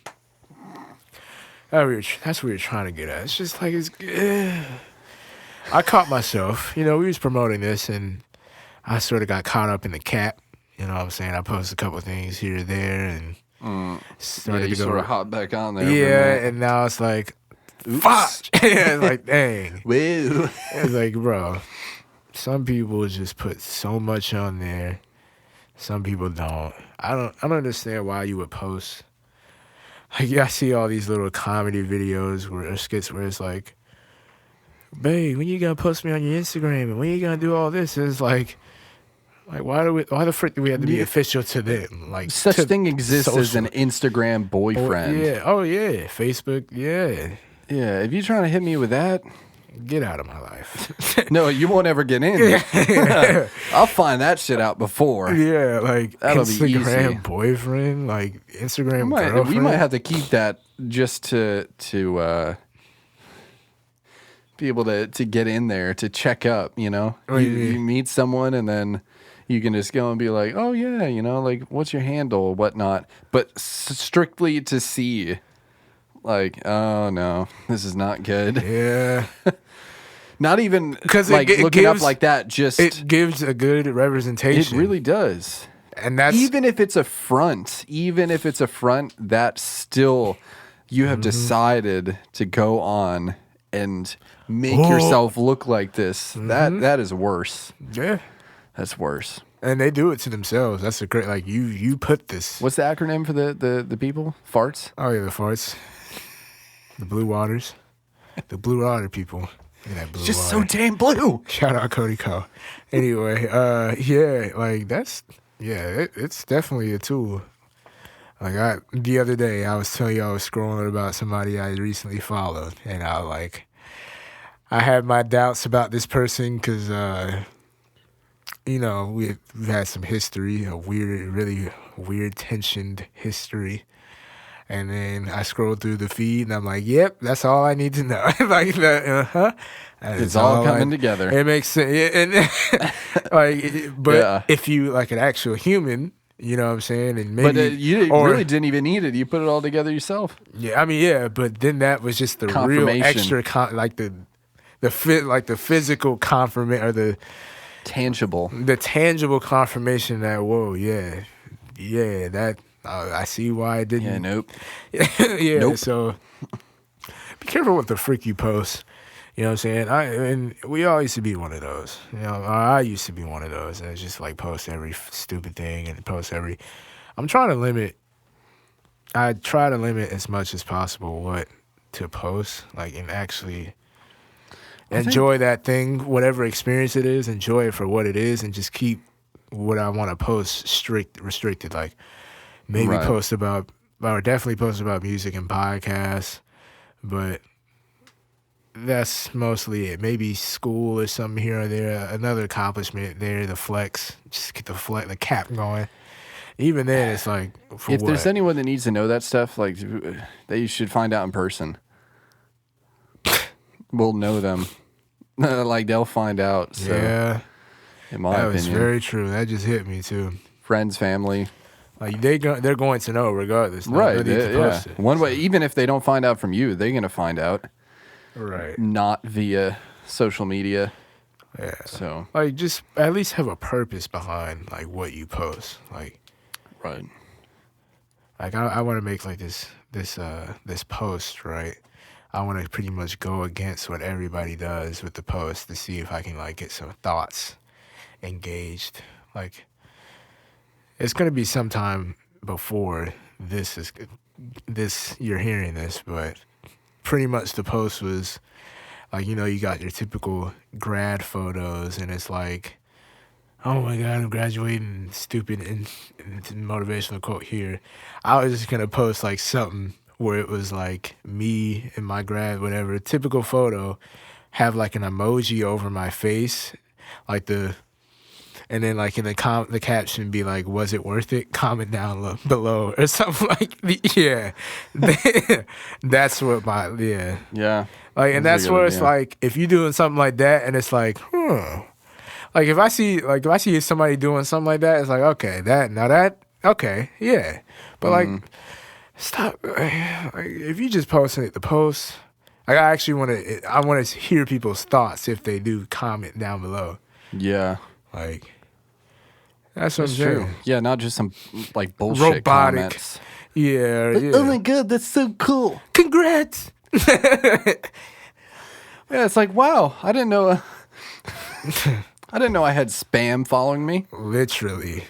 That's what you're trying to get at. It's just like I caught myself. You know, we was promoting this, and I sort of got caught up in the cap. You know what I'm saying? I posted a couple of things here or there, and started to go sort of hop back on there. Yeah, and now it's like, fuck. It's like, dang. Woo. It's like, bro, some people just put so much on there. Some people don't. I don't understand why you would post. Like, I see all these little comedy videos or skits where it's like, babe, when you gonna post me on your Instagram, and when you gonna do all this? And it's like why the frick do we have to be official to them? Like, such thing exists as an Instagram boyfriend. Yeah. Oh yeah. Facebook. Yeah. Yeah. If you're trying to hit me with that, get out of my life. No, you won't ever get in. I'll find that shit out before. Yeah, like that'll Instagram be easy. boyfriend, like Instagram girlfriend. We might have to keep that just to be able to get in there to check up. You know, you meet someone and then you can just go and be like, oh yeah, you know, like what's your handle or whatnot, but strictly to see. Like, oh no, this is not good. Yeah. Not even because like looking up like that. Just it gives a good representation. It really does. And that's even if it's a front, that still you have decided to go on and make yourself look like this. That is worse. Yeah, that's worse. And they do it to themselves. That's a great, like, you put this. What's the acronym for the people? Farts? Oh yeah, the farts. The blue waters. The blue water people. That blue just water. So damn blue. Shout out Cody Co. Anyway, yeah, like that's, yeah, it's definitely a tool. Like the other day, I was telling you I was scrolling about somebody I recently followed, and I had my doubts about this person because, you know, we've had some history, a really weird, tensioned history. And then I scrolled through the feed, and I'm like, "Yep, that's all I need to know." Like, it's all coming together. It makes sense. Yeah, and but if you like an actual human, you know what I'm saying, and maybe you really didn't even need it. You put it all together yourself. Yeah, I mean, yeah, but then that was just the real extra, like the the physical confirmation or Tangible. the tangible confirmation that whoa, yeah, that I see why it didn't. Yeah, nope. Yeah, Nope. so be careful with the freak you post. You know what I'm saying? And we all used to be one of those. You know, or I used to be one of those. And it's just like post every stupid thing and post every. I'm trying to limit. I try to limit as much as possible what to post, like, and actually enjoy that thing, whatever experience it is. Enjoy it for what it is, and just keep what I want to post restricted. Like maybe Right. post about, or definitely post about music and podcasts, but that's mostly it. Maybe school or something here or there. Another accomplishment there, the flex. Just get the cap going. Even then, it's like, for If what? there's anyone that needs to know that stuff, like, they should find out in person. We'll know them. Like, they'll find out. So, Yeah, in my that opinion, was very true. That just hit me too. friends, family, Like they're going to know regardless. No right? need to Yeah. post it. One way, even if they don't find out from you, they're gonna find out, Right. not via social media. Yeah. So, Like just at least have a purpose behind like what you post. Like right. I want to make like this post, right? I want to pretty much go against what everybody does with the post to see if I can like get some thoughts engaged. Like it's gonna be sometime before this you're hearing this, but pretty much the post was like, you know, you got your typical grad photos, and it's like, oh my God, I'm graduating, stupid and motivational quote here. I was just gonna post like something where it was like me and my grad, whatever, typical photo, have like an emoji over my face, like and then like in the caption be like, was it worth it? Comment down below or something like yeah. That's what Yeah. like, and that's That's a good where it's idea. like, if you're doing something like that and it's like, like if I see somebody doing something like that, it's like, okay, okay, yeah. But like, stop. Like, if you just posting it to post, like I want to hear people's thoughts if they do comment down below. Yeah. Like, that's what That's I'm saying. true. Yeah, not just some like bullshit Robotic. comments. Yeah, Like, yeah. oh my god, that's so cool. Congrats. Yeah, it's like, wow, I didn't know. I didn't know I had spam following me. Literally.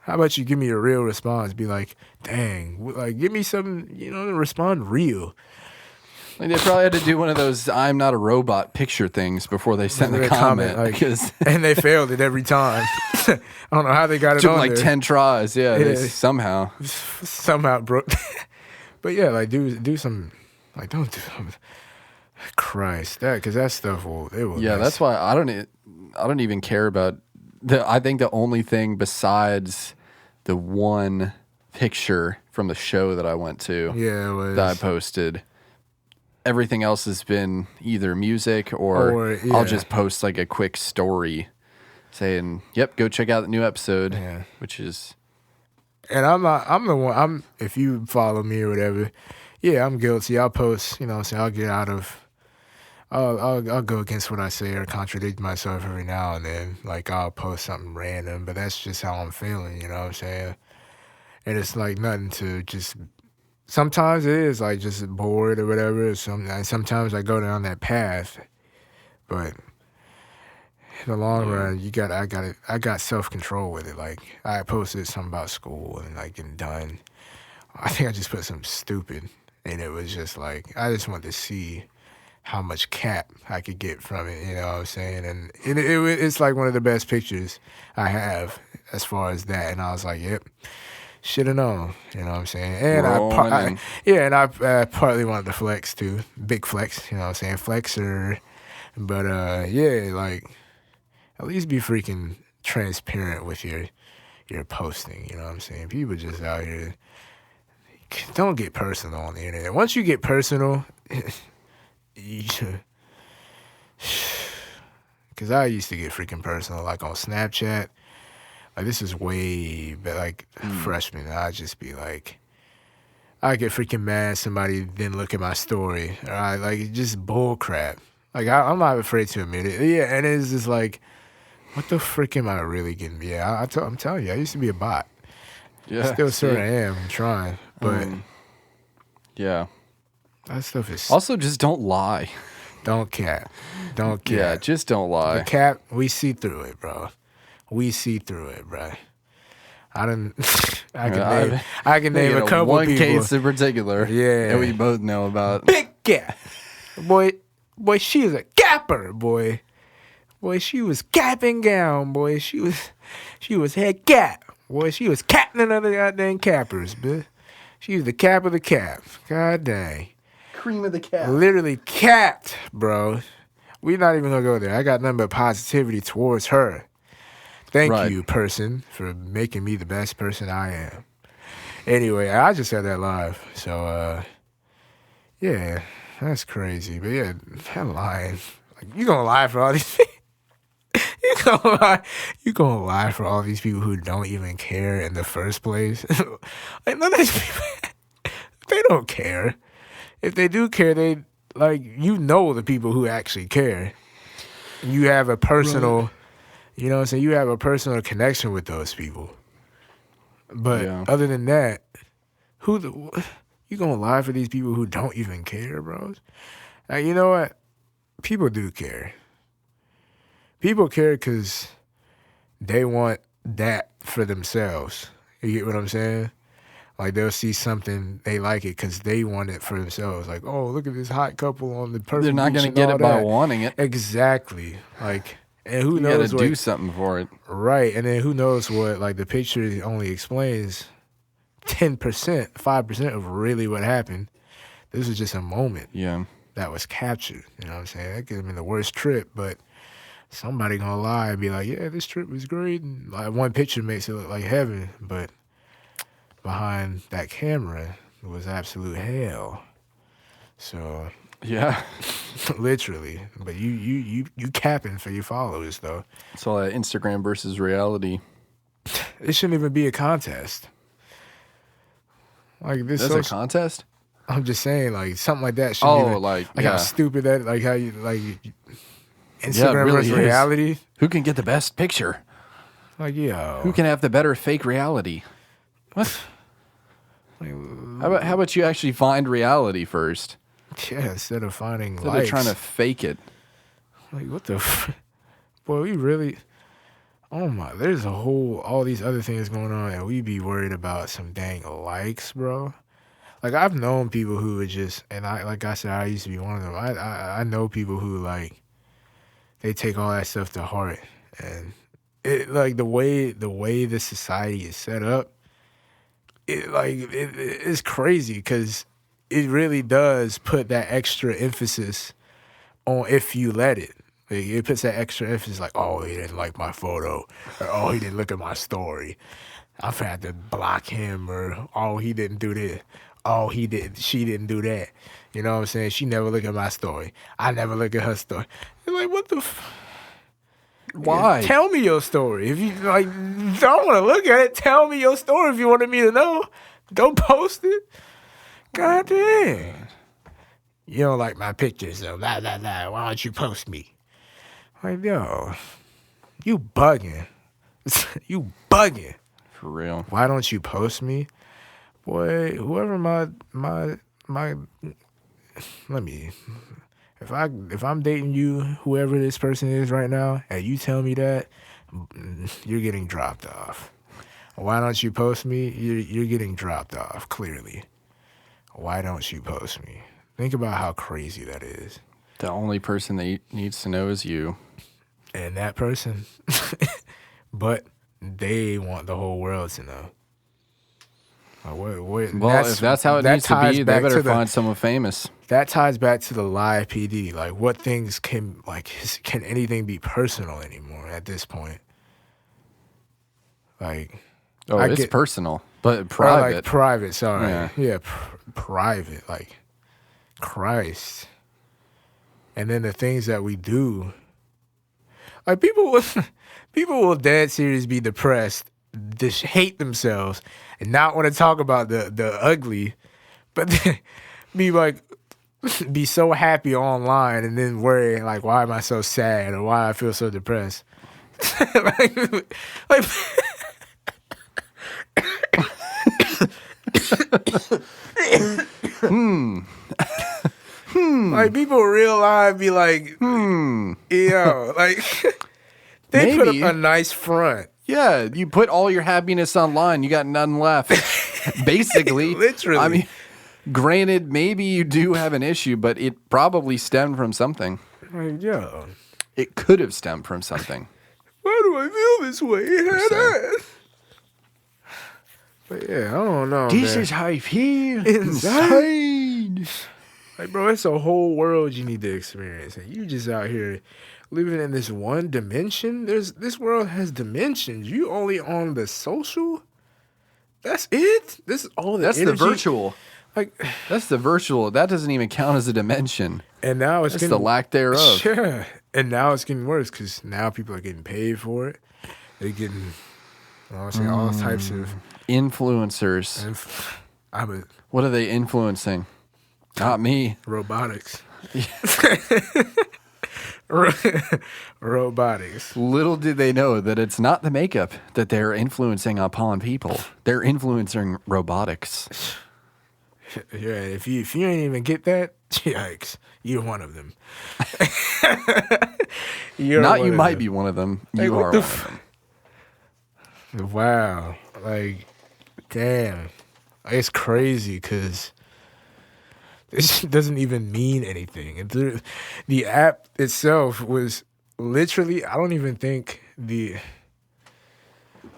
How about you give me a real response? Be like, dang, like give me some, respond real. Like, they probably had to do one of those "I'm not a robot" picture things before they sent the They comment, like, because and they failed it every time. I don't know how they got it took on like there. 10 tries. Yeah, Yeah. they somehow. Somehow broke. But yeah, like do some, like don't do. Christ, because that stuff will Yeah, mess. that's why I don't even care about I think the only thing besides the one picture from the show that I went to, Yeah, it was. that I posted, everything else has been either music or yeah. I'll just post like a quick story saying, "Yep, go check out the new episode," Yeah. which is And I'm the one, if you follow me or whatever, yeah, I'm guilty. I'll post, what I'm saying, I'll get out of, I'll go against what I say or contradict myself every now and then. Like, I'll post something random, but that's just how I'm feeling, you know what I'm saying? And it's like nothing to just, sometimes it is like just bored or whatever. And sometimes I go down that path, but in the long run, I got self-control with it. Like, I posted something about school and like getting done. I think I just put something stupid, and it was just like, I just wanted to see how much cap I could get from it, you know what I'm saying? And it's like one of the best pictures I have as far as that. And I was like, yep, should have known, you know what I'm saying? And I partly wanted to flex too, big flex, you know what I'm saying? Flexer. But yeah, like, at least be freaking transparent with your posting, you know what I'm saying? People just out here, don't get personal on the internet. Once you get personal, because I used to get freaking personal, like on Snapchat. Like, this is way, but like freshman, I'd just be like, I get freaking mad somebody didn't look at my story. All right, like, just bull crap. Like I'm not afraid to admit it. Yeah, and it's just like, what the frick am I really getting? Yeah, I'm telling you, I used to be a bot. Yeah. Still see? sort of am. I'm trying, but Yeah. that stuff is. Also, just don't lie. Don't cap. Don't cap. Yeah, just don't lie. The cap, we see through it, bro. We see through it, bro. I didn't. I can name a couple one people. case in particular. Yeah. that we both know about. Big gap, boy. She is a gapper, boy. Boy, she was capping gown, boy. She was head cap, boy. She was capping other goddamn cappers, bitch. She was the cap of the cap. God dang. Cream of the cap. Literally capped, bro. We're not even gonna go there. I got nothing but positivity towards her. Thank you, person, for making me the best person I am. Anyway, I just said that live. So, yeah, that's crazy. But yeah, that lying. Like, you gonna lie for all these people? You gonna lie for all these people who don't even care in the first place? Like, none of these people, they don't care. If they do care, they, like, the people who actually care. You have a personal... You know what I'm saying? You have a personal connection with those people. But other than that, you gonna lie for these people who don't even care, bro? Like, you know what? People do care. People care because they want that for themselves. You get what I'm saying? Like, they'll see something, they like it because they want it for themselves. Like, oh, look at this hot couple on the perfect. They're not going to get it by wanting it. Exactly. Like... And who knows? You gotta do something for it. Right. And then who knows what, like, the picture only explains 10%, 5% of really what happened. This was just a moment that was captured. You know what I'm saying? That could have been the worst trip, but somebody gonna lie and be like, yeah, this trip was great. And like, one picture makes it look like heaven, but behind that camera, it was absolute hell. So... Yeah. Literally. But you capping for your followers, though. It's all that Instagram versus reality. It shouldn't even be a contest. Like, this That's a contest? I'm just saying, like, something like that shouldn't even... like how stupid that... Like, how you... Like, Instagram really versus reality? Who can get the best picture? Like, yo. Who can have the better fake reality? What? Like, how about you actually find reality first? Yeah, instead of finding Instead likes. of trying to fake it. Like, what the... Boy, we really... Oh, my... There's all these other things going on, and we be worried about some dang likes, bro. Like, I've known people who would just... And like I said, I used to be one of them. I know people who, like... They take all that stuff to heart. And, it like, the way the society is set up, it's crazy, because... It really does put that extra emphasis on if you let it. Like, it puts that extra emphasis like, oh, he didn't like my photo, or oh, he didn't look at my story. I'm gonna have to block him, or oh, he didn't do this. Oh, she didn't do that. You know what I'm saying? She never looked at my story. I never look at her story. You're like, what the Why? Tell me your story. If you like don't want to look at it, tell me your story if you wanted me to know. Don't post it. God damn. You don't like my pictures, so blah, blah, blah. Why don't you post me? Like, yo, you bugging. You bugging. For real. Why don't you post me? Boy, whoever if I'm dating you, whoever this person is right now, and you tell me that, you're getting dropped off. Why don't you post me? You're getting dropped off, clearly. Why don't you post me? Think about how crazy that is. The only person that needs to know is you. And that person. But they want the whole world to know. Well, if that's how it needs to be, they better find someone famous. That ties back to the live PD. Like, what things can anything be personal anymore at this point? Like... Oh, it's personal, but private. Like private, sorry. Yeah, private, like Christ. And then the things that we do. Like, people will dead serious be depressed, just hate themselves, and not want to talk about the ugly, but then be like, be so happy online and then worry like, why am I so sad or why I feel so depressed? like like people in real life be like, like they put up Maybe. a nice front. Yeah, you put all your happiness online, you got nothing left. Basically. Literally. I mean, granted, maybe you do have an issue, but it probably stemmed from something. Like, yo, It could have stemmed from something. why do I feel this way? But yeah, I don't know. Man. How I feel inside. Like, bro, it's a whole world you need to experience, and you just out here living in this one dimension. This world has dimensions. You only on the social. That's it. This is all the. That's energy. the virtual. Like, That's the virtual. That doesn't even count as a dimension. and now it's That's getting the lack thereof. Yeah, and now it's getting worse because now people are getting paid for it. They're getting, you know what I'm saying, all types of. Influencers. What are they influencing? Not me. Robotics. Robotics. Little did they know that it's not the makeup that they're influencing upon people. They're influencing robotics. Yeah, if you ain't even get that, yikes, you're one of them. Not you might be one of them. Like, You what are the one of them. Wow, like, damn, it's crazy because this doesn't even mean anything. And the app itself was literally, I don't even think you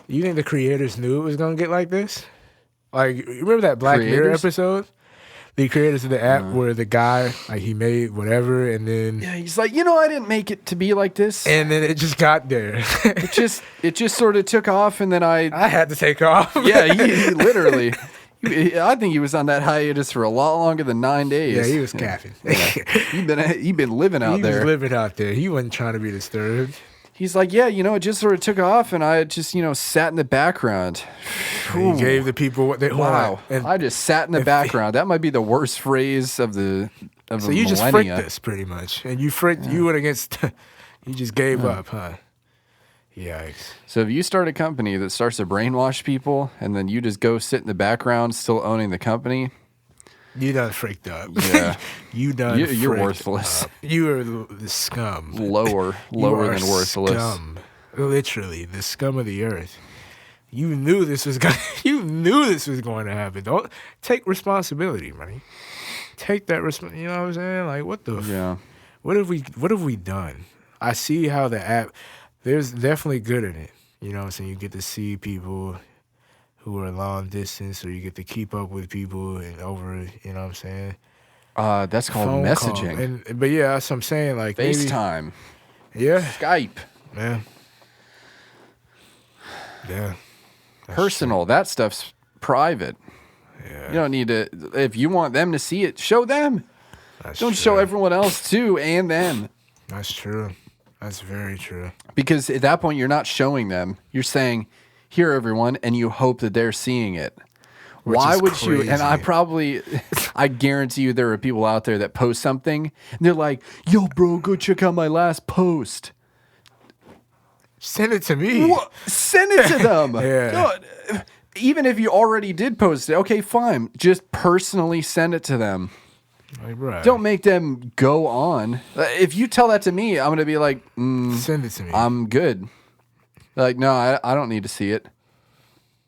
think the creators knew it was gonna get like this? Like, you remember that Black Mirror Creators? episode? The creators of the app where the guy, like, he made whatever and then Yeah, he's like, I didn't make it to be like this. and then it just got there. It just sort of took off, and then I had to take off. yeah, he literally. I think he was on that hiatus for a lot longer than 9 days. Yeah, he was capping. You've been living out He there. was living out there. He wasn't trying to be disturbed. He's like, yeah, it just sort of took off, and I just, sat in the background. He gave the people what they Wow. want. And I just sat in the background. That might be the worst phrase of the so you just fricked millennia. us pretty much. And you fricked, you went against, you just gave up, huh? Yikes. So if you start a company that starts to brainwash people, and then you just go sit in the background still owning the company, You done freaked up. yeah, You done you're freaked worthless. up. You are the scum. Lower You are than worthless. Scum. Literally, the scum of the earth. You knew this was going. You knew this was going to happen. Don't take responsibility, money. Take that responsibility. You know what I'm saying? Like, what the? Yeah. What have we done? I see how the app. There's definitely good in it. You know what I'm saying? You get to see people who are long distance, or you get to keep up with people and over. You know what I'm saying? That's called Phone messaging. call. But yeah, that's what I'm saying. Like FaceTime. Maybe, yeah, Skype. yeah, yeah. That's Personal. That stuff's private. true. Yeah, You don't need to. If you want them to see it, show them. that's Don't true. show everyone else too, and them. That's true. That's very true. Because at that point, you're not showing them. You're saying, "Here, everyone," and you hope that they're seeing it. Which Why is would you? And crazy. I guarantee you, there are people out there that post something, and they're like, "Yo, bro, go check out my last post." Send it to me. What? Send it to them. Yeah. God, even if you already did post it, okay, fine. Just personally send it to them. Like, bro, Don't make them go on. If you tell that to me, I'm gonna be like, send it to me. I'm good. Like, no, I don't need to see it.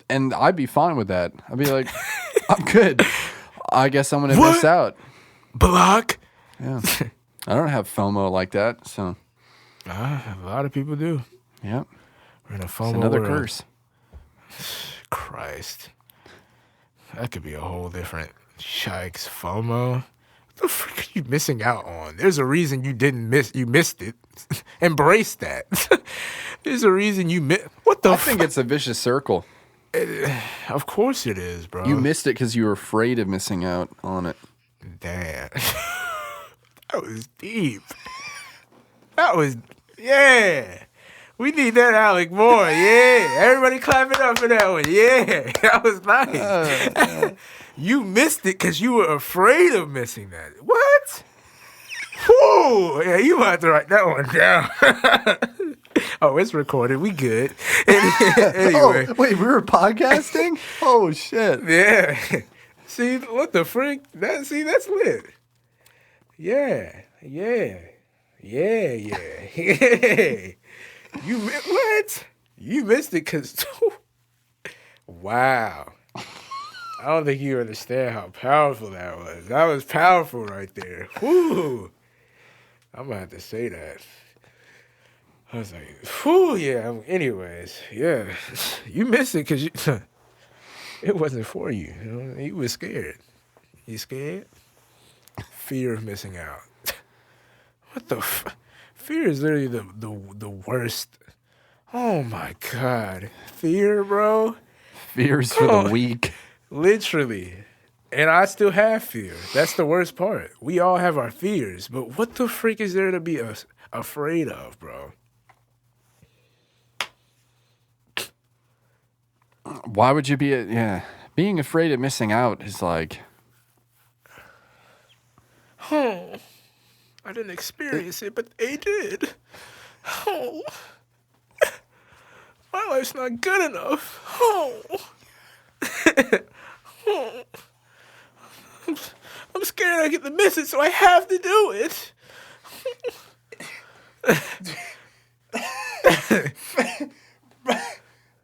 And I'd be fine with that. I'd be like, I'm good. I guess I'm gonna miss out. Block. Yeah. I don't have FOMO like that, so A lot of people do. yeah. We're in a It's FOMO another world. curse. Christ. That could be a whole different yikes. FOMO. What the frick are you missing out on? There's a reason you missed it. Embrace that. There's a reason you missed. What the I think it's a vicious circle. Of course it is, bro. You missed it because you were afraid of missing out on it. Damn. That was deep. That was, yeah. We need that, Alec, more. Yeah. Everybody clap it up for that one. Yeah. That was nice. You missed it because you were afraid of missing that. What? Whew. Yeah, you might have to write that one down. Oh, it's recorded. We good. Anyway. Oh, wait, we were podcasting? Oh, shit. Yeah. See, what the frick? That's lit. Yeah. Yeah. Yeah, yeah. Yeah. What? You missed it because... Wow. I don't think you understand how powerful that was. That was powerful right there. Whoo. I'm going to have to say that. I was like, whew, yeah. Anyways, yeah. You missed it because it wasn't for you. You know? You were scared. You scared? Fear of missing out. What the fear is literally the worst. Oh, my God. Fear, bro? Fear's for the weak. Literally. And I still have fear. That's the worst part. We all have our fears. But what the freak is there to be afraid of, bro? Why would you be... being afraid of missing out is like... Oh, I didn't experience it, but they did. Oh, my life's not good enough. Oh. Oh. I'm scared I get to miss it, so I have to do it.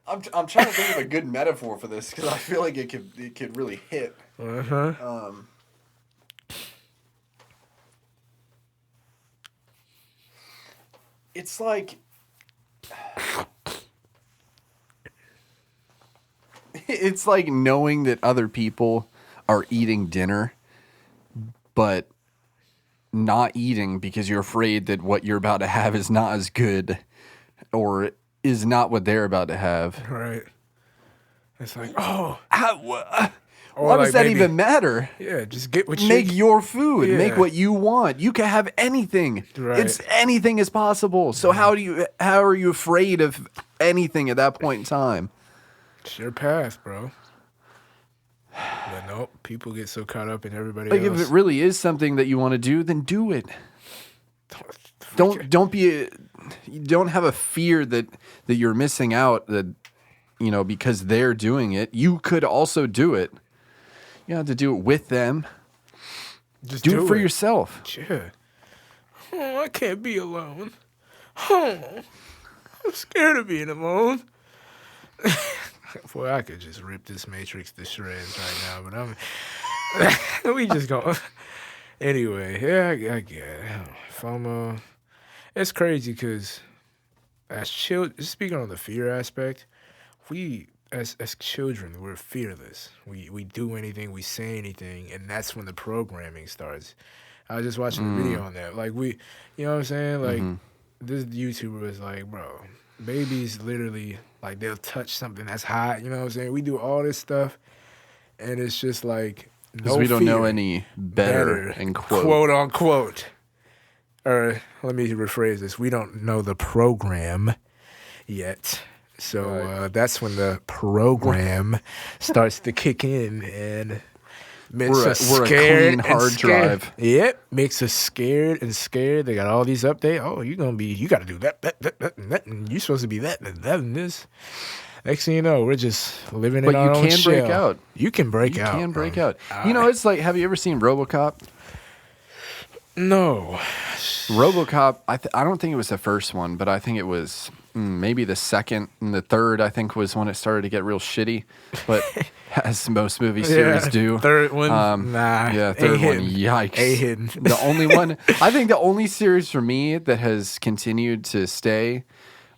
I'm trying to think of a good metaphor for this because I feel like it could really hit. It's like it's like knowing that other people are eating dinner, but not eating because you're afraid that what you're about to have is not as good or is not what they're about to have. Right. It's like, oh. Why does that even matter? Yeah, just get what you... Make your food. Yeah. Make what you want. You can have anything. Right. Anything is possible. So how are you afraid of anything at that point in time? It's your path, bro. But nope, people get so caught up in everybody like else. If it really is something that you want to do, then do it. Don't have a fear that you're missing out, that because they're doing it. You could also do it. You don't have to do it with them. Just do it for yourself. Yeah. Oh, I can't be alone. Oh, I'm scared of being alone. Boy, I could just rip this Matrix to shreds right now, but we just going. Anyway, yeah, I get it. FOMO. It's crazy because as children, speaking on the fear aspect, we as children, we're fearless. We do anything, we say anything, and that's when the programming starts. I was just watching a video on that. Like you know what I'm saying? Like this YouTuber was like, bro, babies literally, like, they'll touch something that's hot. You know what I'm saying? We do all this stuff, and it's just like, no, we don't know any better, in quote unquote. Or let me rephrase this: we don't know the program yet, so that's when the program starts to kick in, and makes us we're scared a clean hard drive. Yep, makes us scared and scared. They got all these updates. Oh, you got to do that, and you're supposed to be that, and this. Next thing you know, we're just living in our own shell. But you can break out. You can break out. You can break out. It's like, have you ever seen RoboCop? No. RoboCop, I don't think it was the first one, but I think it was maybe the second and the third, I think, was when it started to get real shitty. But as most movie series do. Third one, nah. Yeah, third one, yikes. A-hidden. The only one, I think the only series for me that has continued to stay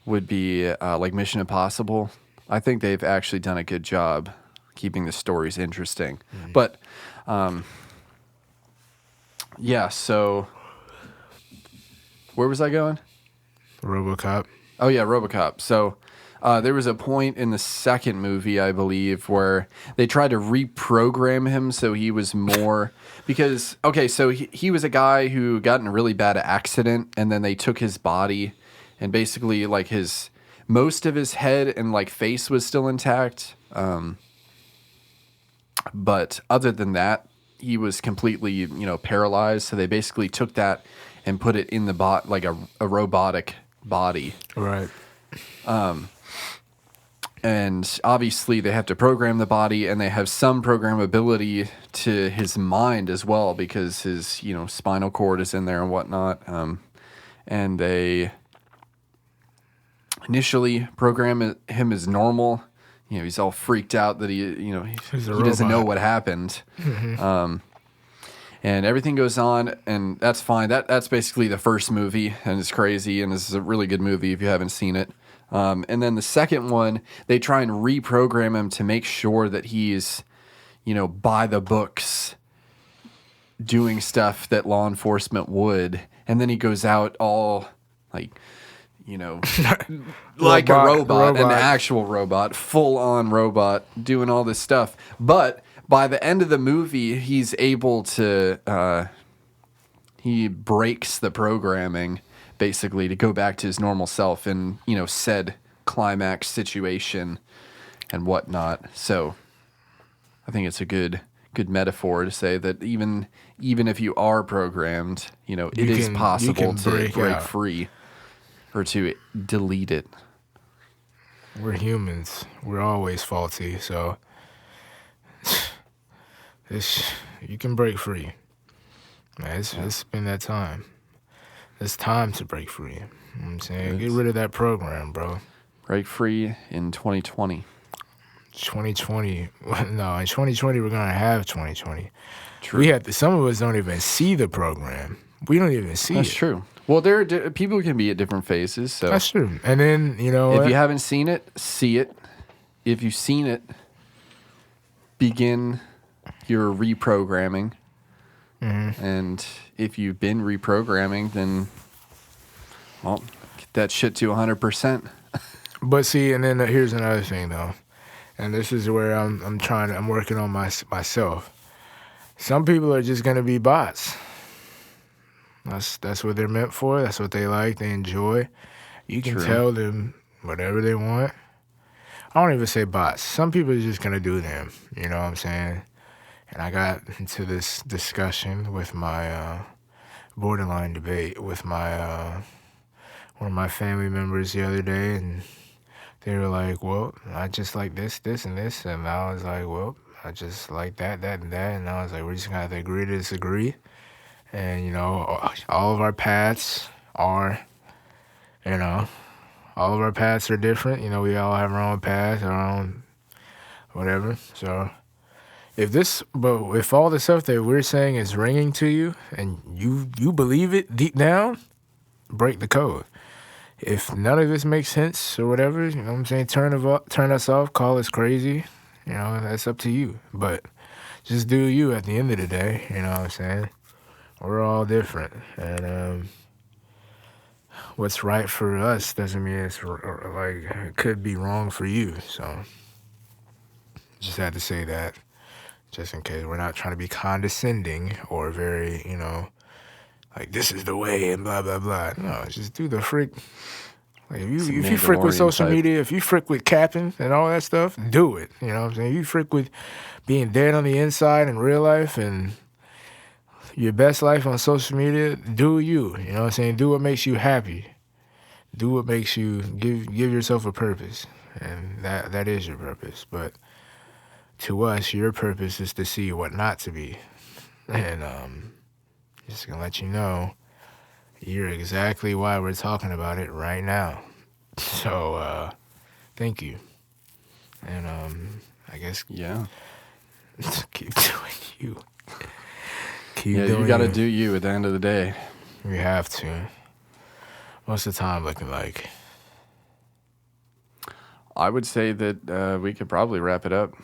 would be like Mission Impossible. I think they've actually done a good job keeping the stories interesting. But, yeah, so where was I going? RoboCop. Oh, yeah, RoboCop. So there was a point in the second movie, I believe, where they tried to reprogram him so he was more... Because, okay, so he was a guy who got in a really bad accident, and then they took his body and basically like most of his head and like face was still intact. But other than that, he was completely, paralyzed. So they basically took that and put it in the like a robotic body. Right. And obviously they have to program the body, and they have some programmability to his mind as well, because his, spinal cord is in there and whatnot. And they initially program him as normal. He's all freaked out that he doesn't know what happened. Mm-hmm. And everything goes on, and that's fine. That's basically the first movie, and it's crazy, and this is a really good movie if you haven't seen it. And then the second one, they try and reprogram him to make sure that he's, by the books, doing stuff that law enforcement would. And then he goes out all like, like a robot, an actual robot, full on robot, doing all this stuff. But by the end of the movie, he's able to, he breaks the programming basically to go back to his normal self in, said climax situation and whatnot. So I think it's a good metaphor to say that even if you are programmed, it is possible to break free or to delete it. We're humans. We're always faulty, so you can break free. Man, it's been that time. It's time to break free. You know what I'm saying? Get rid of that program, bro. Break free in 2020. 2020. No, in 2020 we're gonna have 2020. True. We have to, some of us don't even see the program. We don't even see it. That's true. Well, people can be at different phases. So that's true. And then if you haven't seen it, see it. If you've seen it, begin your reprogramming. Mm-hmm. And if you've been reprogramming, then get that shit to 100%. But see, and then here's another thing though, and this is where I'm working on myself. Some people are just gonna be bots. That's what they're meant for. That's what they like. They enjoy. You can tell them whatever they want. I don't even say bots. Some people are just gonna do them. You know what I'm saying? And I got into this discussion with my borderline debate with my one of my family members the other day, and they were like, "Well, I just like this, and this," and I was like, "Well, I just like that, and that," and I was like, "We're just gonna have to agree to disagree." And, all of our paths are, all of our paths are different. We all have our own path, our own whatever. So if all the stuff that we're saying is ringing to you and you believe it deep down, break the code. If none of this makes sense or whatever, what I'm saying, turn us off, call us crazy. That's up to you. But just do you at the end of the day, you know what I'm saying? We're all different, and what's right for us doesn't mean it's it could be wrong for you. So, just had to say that, just in case. We're not trying to be condescending or very, like this is the way and blah blah blah. No, just do the freak. Like if you frick with social media, if you frick with capping and all that stuff, do it. You know what I'm saying? You frick with being dead on the inside in real life and your best life on social media, do you. You know what I'm saying? Do what makes you happy. Do what makes you give yourself a purpose. And that is your purpose. But to us, your purpose is to see what not to be. And just gonna let you know, you're exactly why we're talking about it right now. So thank you. And I guess keep doing you. You got to do you at the end of the day. We have to. What's the time looking like? I would say that we could probably wrap it up.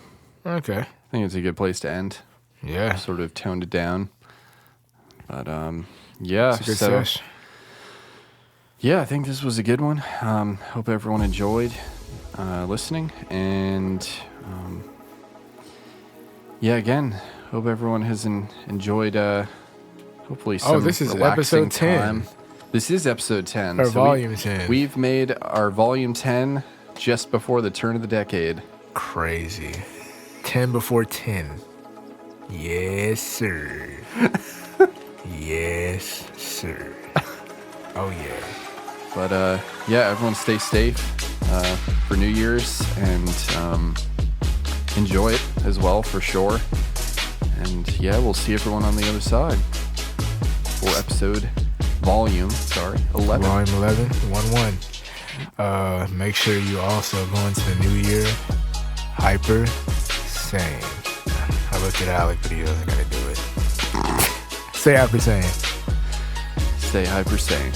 Okay. I think it's a good place to end. Yeah. Sort of toned it down. But, yeah. It's a good sesh. Yeah, I think this was a good one. Hope everyone enjoyed listening. And, again, hope everyone has enjoyed, hopefully, some this is relaxing episode 10. time. This is episode 10. Or so volume 10. We've made our volume 10 just before the turn of the decade. Crazy. 10 before 10. Yes, sir. Yes, sir. Oh, yeah. But, yeah, everyone stay safe for New Year's and enjoy it as well, for sure. And, yeah, we'll see everyone on the other side for volume 11. Volume 11, 1-1. Make sure you also go into the new year hyper sane. I looked at Alec, but he doesn't gotta do it. Stay hyper sane. Stay hyper sane.